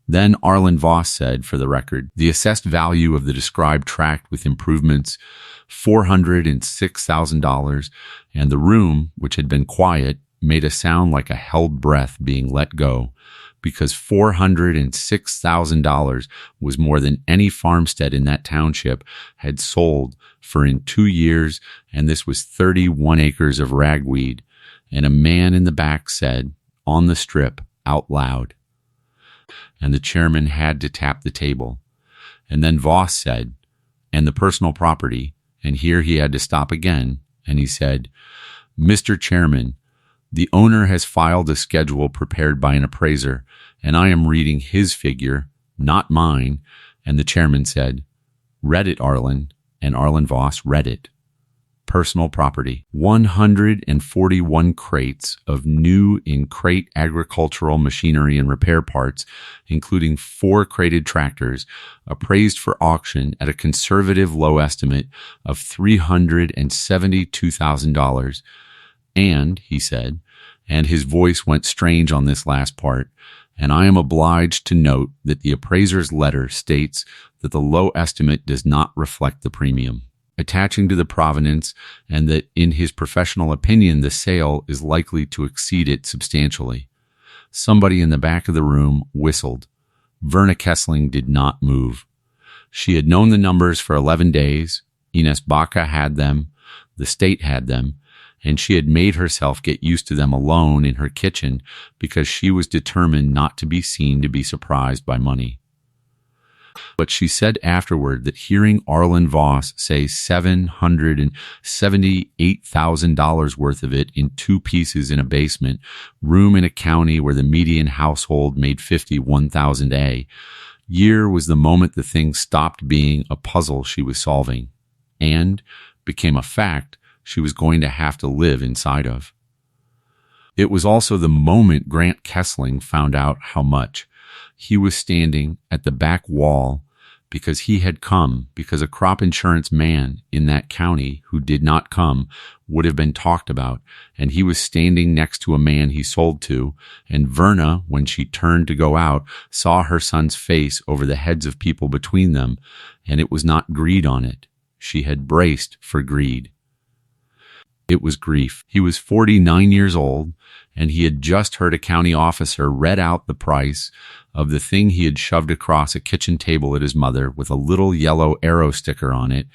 Then Arlen Voss said, for the record, the assessed value of the described tract with improvements, $406,000, and the room, which had been quiet, made a sound like a held breath being let go, because $406,000 was more than any farmstead in that township had sold for in 2 years, and this was 31 acres of ragweed. And a man in the back said, on the strip, out loud. And the chairman had to tap the table. And then Voss said, and the personal property, and here he had to stop again, and he said, Mr. Chairman, the owner has filed a schedule prepared by an appraiser, and I am reading his figure, not mine. And the chairman said, read it, Arlen, and Arlen Voss read it. Personal property, 141 crates of new in-crate agricultural machinery and repair parts, including 4 crated tractors, appraised for auction at a conservative low estimate of $372,000. And, he said, and his voice went strange on this last part, and I am obliged to note that the appraiser's letter states that the low estimate does not reflect the premium attaching to the provenance, and that in his professional opinion the sale is likely to exceed it substantially. Somebody in the back of the room whistled. Verna Kessling did not move. She had known the numbers for 11 days. Ines Baca had them. The state had them. And she had made herself get used to them alone in her kitchen because she was determined not to be seen to be surprised by money. But she said afterward that hearing Arlen Voss say $778,000 worth of it in 2 pieces in a basement, room in a county where the median household made $51,000 a year was the moment the thing stopped being a puzzle she was solving and became a fact she was going to have to live inside of. It was also the moment Grant Kessling found out how much. He was standing at the back wall because he had come, because a crop insurance man in that county who did not come would have been talked about, and he was standing next to a man he sold to, and Verna, when she turned to go out, saw her son's face over the heads of people between them, and it was not greed on it. She had braced for greed. It was grief. He was 49 years old, and he had just heard a county officer read out the price of the thing he had shoved across a kitchen table at his mother with a little yellow arrow sticker on it,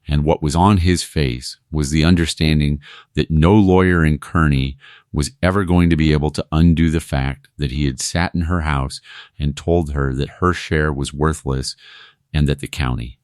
and what was on his face was the understanding that no lawyer in Kearney was ever going to be able to undo the fact that he had sat in her house and told her that her share was worthless and that the county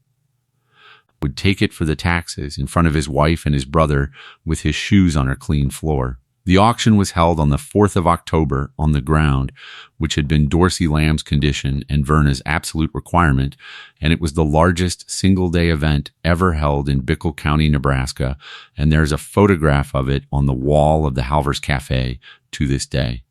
would take it for the taxes in front of his wife and his brother with his shoes on her clean floor. The auction was held on the 4th of October on the ground, which had been Dorsey Lamb's condition and Verna's absolute requirement, and it was the largest single-day event ever held in Bickle County, Nebraska, and there's a photograph of it on the wall of the Halvers Cafe to this day.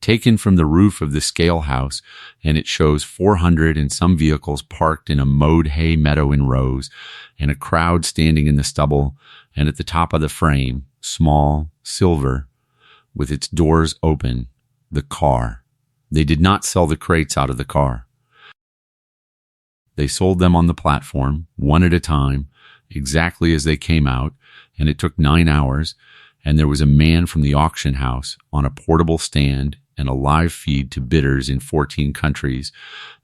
Taken from the roof of the scale house, and it shows 400 and some vehicles parked in a mowed hay meadow in rows, and a crowd standing in the stubble, and at the top of the frame, small, silver, with its doors open, the car. They did not sell the crates out of the car. They sold them on the platform, one at a time, exactly as they came out, and it took 9 hours, and there was a man from the auction house on a portable stand and a live feed to bidders in 14 countries,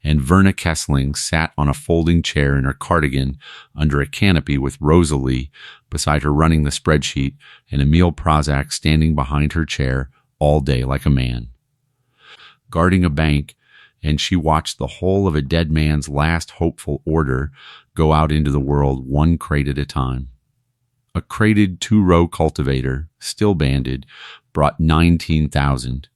and Verna Kessling sat on a folding chair in her cardigan under a canopy with Rosalie beside her running the spreadsheet and Emil Prozac standing behind her chair all day like a man. Guarding a bank, and she watched the whole of a dead man's last hopeful order go out into the world one crate at a time. A crated 2-row cultivator, still banded, brought $19,000.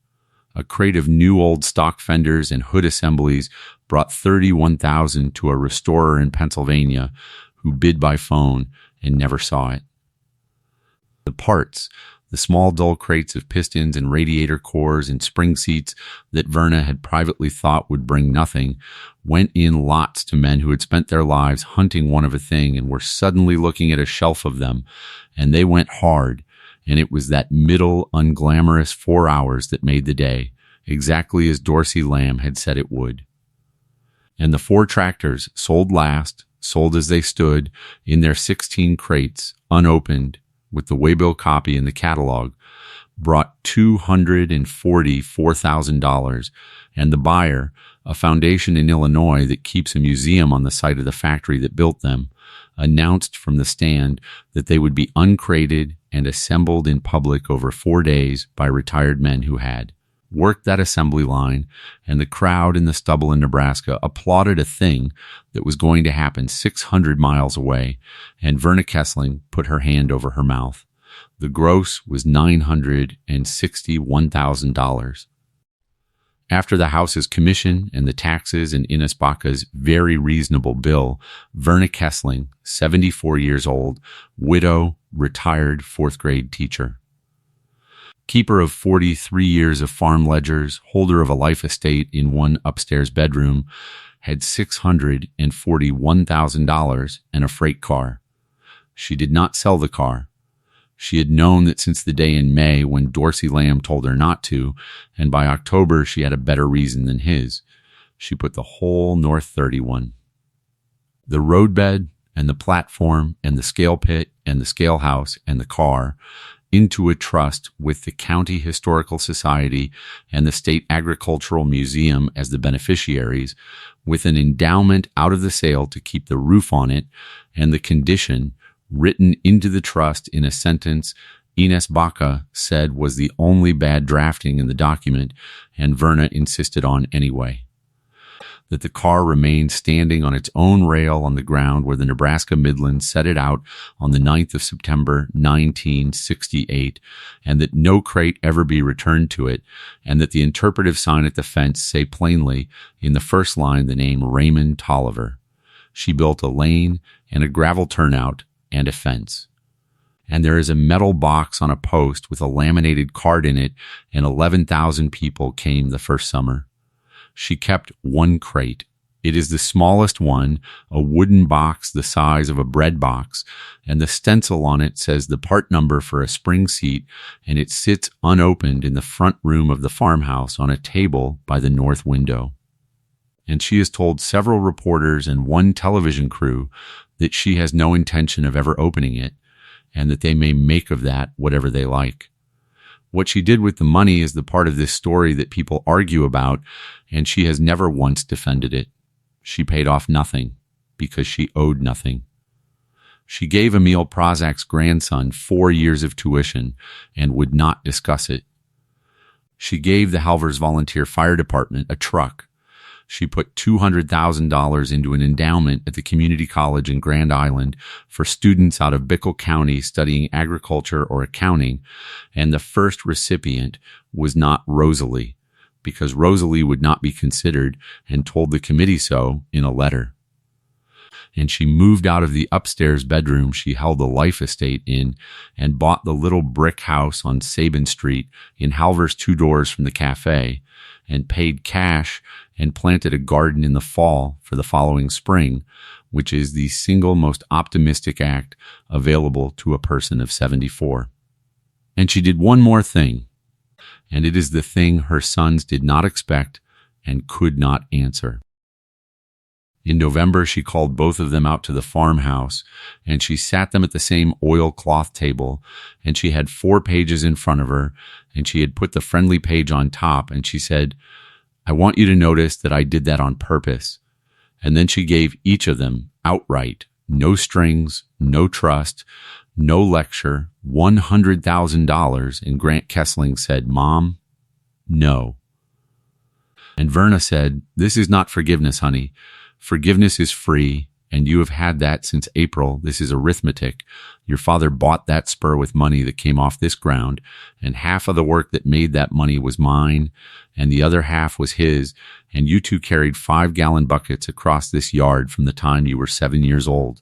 A crate of new old stock fenders and hood assemblies brought $31,000 to a restorer in Pennsylvania who bid by phone and never saw it. The parts, the small dull crates of pistons and radiator cores and spring seats that Verna had privately thought would bring nothing, went in lots to men who had spent their lives hunting one of a thing and were suddenly looking at a shelf of them, and they went hard. And it was that middle, unglamorous 4 hours that made the day, exactly as Dorsey Lamb had said it would. And the 4 tractors, sold last, sold as they stood in their 16 crates, unopened, with the waybill copy in the catalog, brought $244,000, and the buyer, a foundation in Illinois that keeps a museum on the site of the factory that built them, announced from the stand that they would be uncrated and assembled in public over 4 days by retired men who had worked that assembly line, and the crowd in the stubble in Nebraska applauded a thing that was going to happen 600 miles away, and Verna Kessling put her hand over her mouth. The gross was $961,000. After the house's commission and the taxes and Ines Baca's very reasonable bill, Verna Kessling, 74 years old, widow, retired 4th grade teacher. Keeper of 43 years of farm ledgers, holder of a life estate in one upstairs bedroom, had $641,000 and a freight car. She did not sell the car. She had known that since the day in May when Dorsey Lamb told her not to, and by October she had a better reason than his. She put the whole North 31. The roadbed and the platform and the scale pit and the scale house and the car into a trust with the County Historical Society and the State Agricultural Museum as the beneficiaries, with an endowment out of the sale to keep the roof on it, and the condition written into the trust in a sentence Ines Baca said was the only bad drafting in the document, and Verna insisted on anyway. That the car remained standing on its own rail on the ground where the Nebraska Midlands set it out on the 9th of September, 1968, and that no crate ever be returned to it, and that the interpretive sign at the fence say plainly, in the first line, the name Raymond Tolliver. She built a lane and a gravel turnout and a fence. And there is a metal box on a post with a laminated card in it, and 11,000 people came the first summer. She kept 1 crate. It is the smallest one, a wooden box the size of a bread box, and the stencil on it says the part number for a spring seat, and it sits unopened in the front room of the farmhouse on a table by the north window. And she has told several reporters and 1 television crew that she has no intention of ever opening it, and that they may make of that whatever they like. What she did with the money is the part of this story that people argue about, and she has never once defended it. She paid off nothing because she owed nothing. She gave Emil Prozac's grandson 4 years of tuition and would not discuss it. She gave the Halvers Volunteer Fire Department a truck. She put $200,000 into an endowment at the community college in Grand Island for students out of Bickle County studying agriculture or accounting, and the first recipient was not Rosalie, because Rosalie would not be considered and told the committee so in a letter. And she moved out of the upstairs bedroom she held a life estate in and bought the little brick house on Sabin Street in Halvers 2 doors from the cafe, and paid cash and planted a garden in the fall for the following spring, which is the single most optimistic act available to a person of 74. And she did one more thing, and it is the thing her sons did not expect and could not answer. In November, she called both of them out to the farmhouse, and she sat them at the same oilcloth table, and she had 4 pages in front of her, and she had put the friendly page on top, and she said, "I want you to notice that I did that on purpose." And then she gave each of them outright, no strings, no trust, no lecture, $100,000, and Grant Kessling said, "Mom, no." And Verna said, "This is not forgiveness, honey. Forgiveness is free, and you have had that since April. This is arithmetic. Your father bought that spur with money that came off this ground, and half of the work that made that money was mine, and the other half was his, and you 2 carried 5-gallon buckets across this yard from the time you were 7 years old.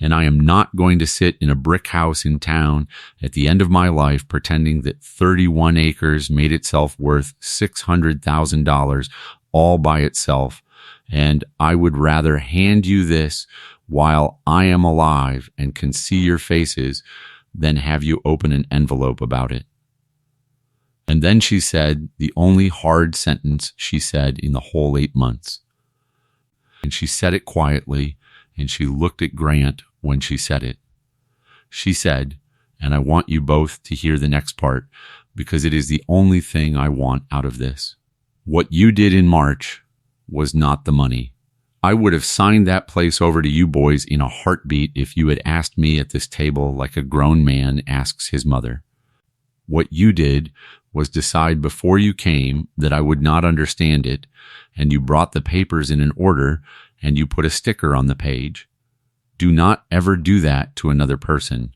And I am not going to sit in a brick house in town at the end of my life pretending that 31 acres made itself worth $600,000 all by itself, and I would rather hand you this while I am alive and can see your faces than have you open an envelope about it." And then she said the only hard sentence she said in the whole 8 months. And she said it quietly, and she looked at Grant when she said it. She said, and I want you both to hear the next part, because it is the only thing I want out of this. What you did in March was not the money. I would have signed that place over to you boys in a heartbeat if you had asked me at this table like a grown man asks his mother. What you did was decide before you came that I would not understand it, and you brought the papers in an order, and you put a sticker on the page. Do not ever do that to another person,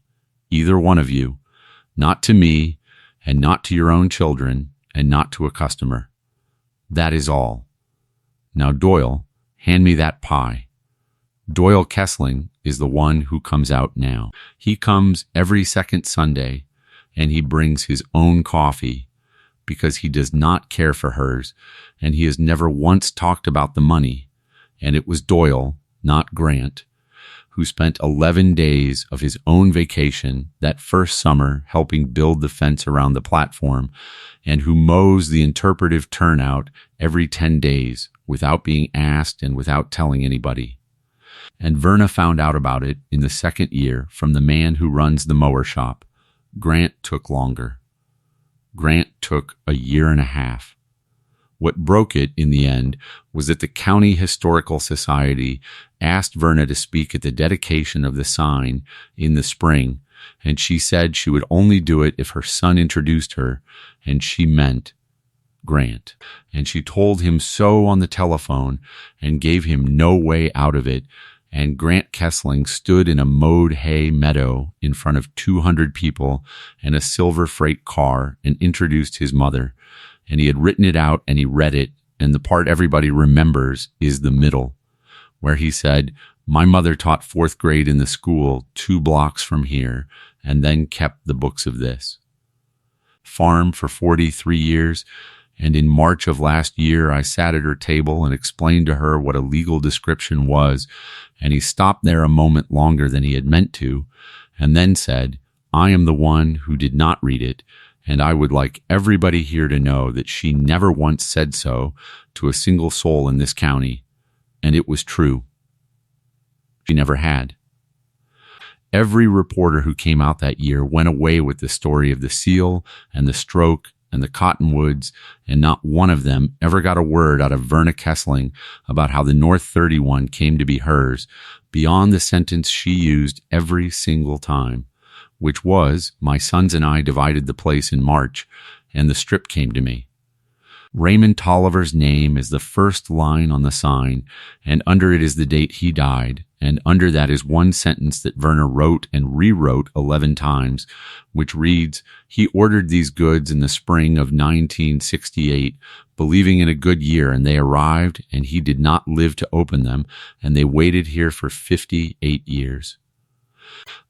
either one of you, not to me, and not to your own children, and not to a customer. That is all. Now, Doyle, hand me that pie. Doyle Kessling is the one who comes out now. He comes every second Sunday, and he brings his own coffee because he does not care for hers, and he has never once talked about the money. And it was Doyle, not Grant, who spent 11 days of his own vacation that first summer helping build the fence around the platform, and who mows the interpretive turnout every 10 days without being asked and without telling anybody. And Verna found out about it in the second year from the man who runs the mower shop. Grant took longer. Grant took a year and a half. What broke it in the end was that the County Historical Society asked Verna to speak at the dedication of the sign in the spring, and she said she would only do it if her son introduced her, and she meant Grant. And she told him so on the telephone and gave him no way out of it, and Grant Kessling stood in a mowed hay meadow in front of 200 people and a silver freight car and introduced his mother. And he had written it out and he read it, and the part everybody remembers is the middle, where he said, "My mother taught 4th grade in the school 2 blocks from here, and then kept the books of this." Farm for 43 years, and in March of last year I sat at her table and explained to her what a legal description was, and he stopped there a moment longer than he had meant to, and then said, "I am the one who did not read it, and I would like everybody here to know that she never once said so to a single soul in this county." And it was true. She never had. Every reporter who came out that year went away with the story of the seal and the stroke and the cottonwoods, and not one of them ever got a word out of Verna Kessling about how the North 31 came to be hers, beyond the sentence she used every single time, which was, "My sons and I divided the place in March, and the strip came to me." Raymond Tolliver's name is the first line on the sign, and under it is the date he died, and under that is one sentence that Verna wrote and rewrote 11 times, which reads, "He ordered these goods in the spring of 1968, believing in a good year, and they arrived, and he did not live to open them, and they waited here for 58 years.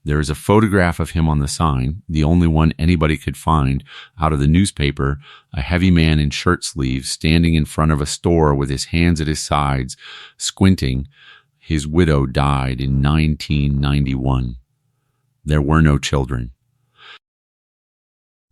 There is a photograph of him on the sign, the only one anybody could find, out of the newspaper, a heavy man in shirt sleeves standing in front of a store with his hands at his sides, squinting. His widow died in 1991. There were no children.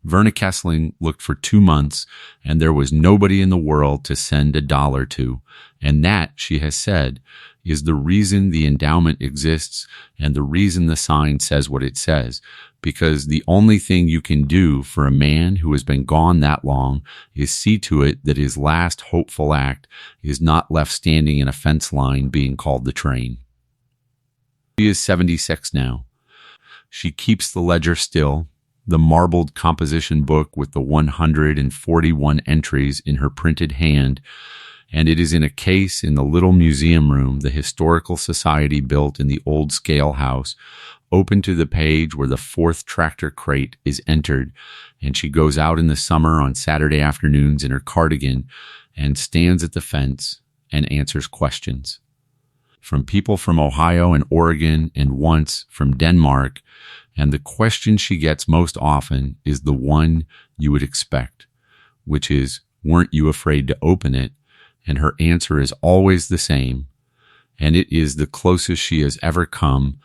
Verna Kessling looked for 2 months, and there was nobody in the world to send $1 to, and that, she has said, is the reason the endowment exists and the reason the sign says what it says, because the only thing you can do for a man who has been gone that long is see to it that his last hopeful act is not left standing in a fence line being called the train. She is 76 now. She keeps the ledger still, the marbled composition book with the 141 entries in her printed hand, and it is in a case in the little museum room the Historical Society built in the old scale house, open to the page where the 4th tractor crate is entered, and she goes out in the summer on Saturday afternoons in her cardigan and stands at the fence and answers questions. From people from Ohio and Oregon and once from Denmark, and the question she gets most often is the one you would expect, which is, weren't you afraid to open it? And her answer is always the same, and it is the closest she has ever come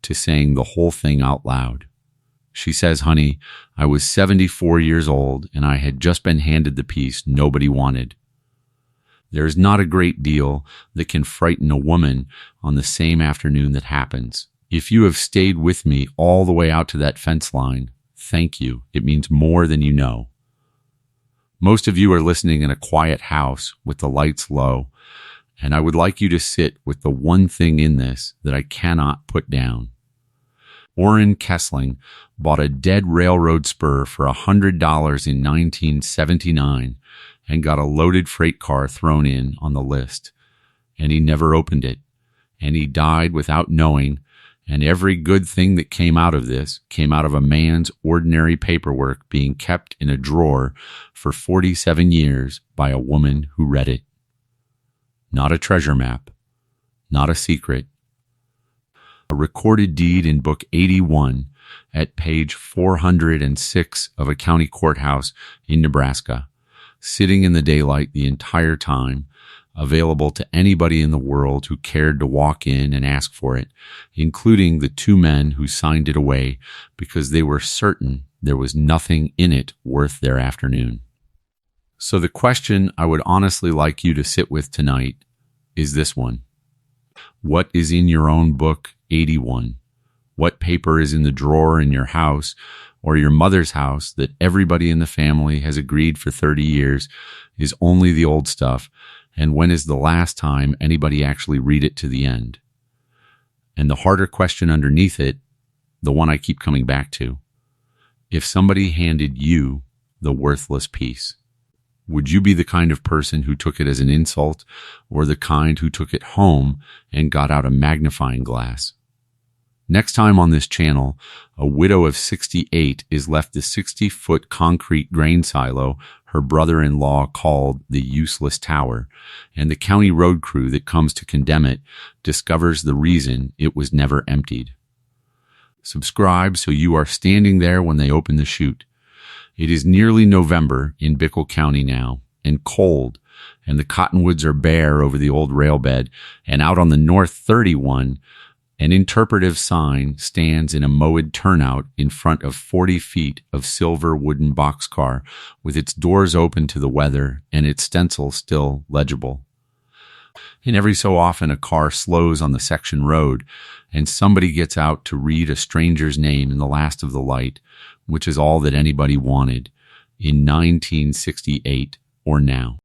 to saying the whole thing out loud. She says, "Honey, I was 74 years old, and I had just been handed the piece nobody wanted." There is not a great deal that can frighten a woman on the same afternoon that happens. If you have stayed with me all the way out to that fence line, thank you. It means more than you know. Most of you are listening in a quiet house with the lights low, and I would like you to sit with the one thing in this that I cannot put down. Orrin Kessling bought a dead railroad spur for $100 in 1979 and got a loaded freight car thrown in on the list. And he never opened it. And he died without knowing, and every good thing that came out of this came out of a man's ordinary paperwork being kept in a drawer for 47 years by a woman who read it. Not a treasure map, not a secret. A recorded deed in Book 81 at page 406 of a county courthouse in Nebraska, sitting in the daylight the entire time, available to anybody in the world who cared to walk in and ask for it, including the two men who signed it away because they were certain there was nothing in it worth their afternoon. So the question I would honestly like you to sit with tonight is this one. What is in your own Book 81? What paper is in the drawer in your house or your mother's house that everybody in the family has agreed for 30 years is only the old stuff? And when is the last time anybody actually read it to the end? And the harder question underneath it, the one I keep coming back to, if somebody handed you the worthless piece, would you be the kind of person who took it as an insult or the kind who took it home and got out a magnifying glass? Next time on this channel, a widow of 68 is left a 60-foot concrete grain silo her brother-in-law called the useless tower, and the county road crew that comes to condemn it discovers the reason it was never emptied. Subscribe so you are standing there when they open the chute. It is nearly November in Bickle County now, and cold, and the cottonwoods are bare over the old rail bed, and out on the North 31, an interpretive sign stands in a mowed turnout in front of 40 feet of silver wooden boxcar, with its doors open to the weather and its stencil still legible. And every so often a car slows on the section road, and somebody gets out to read a stranger's name in the last of the light, which is all that anybody wanted in 1968 or now.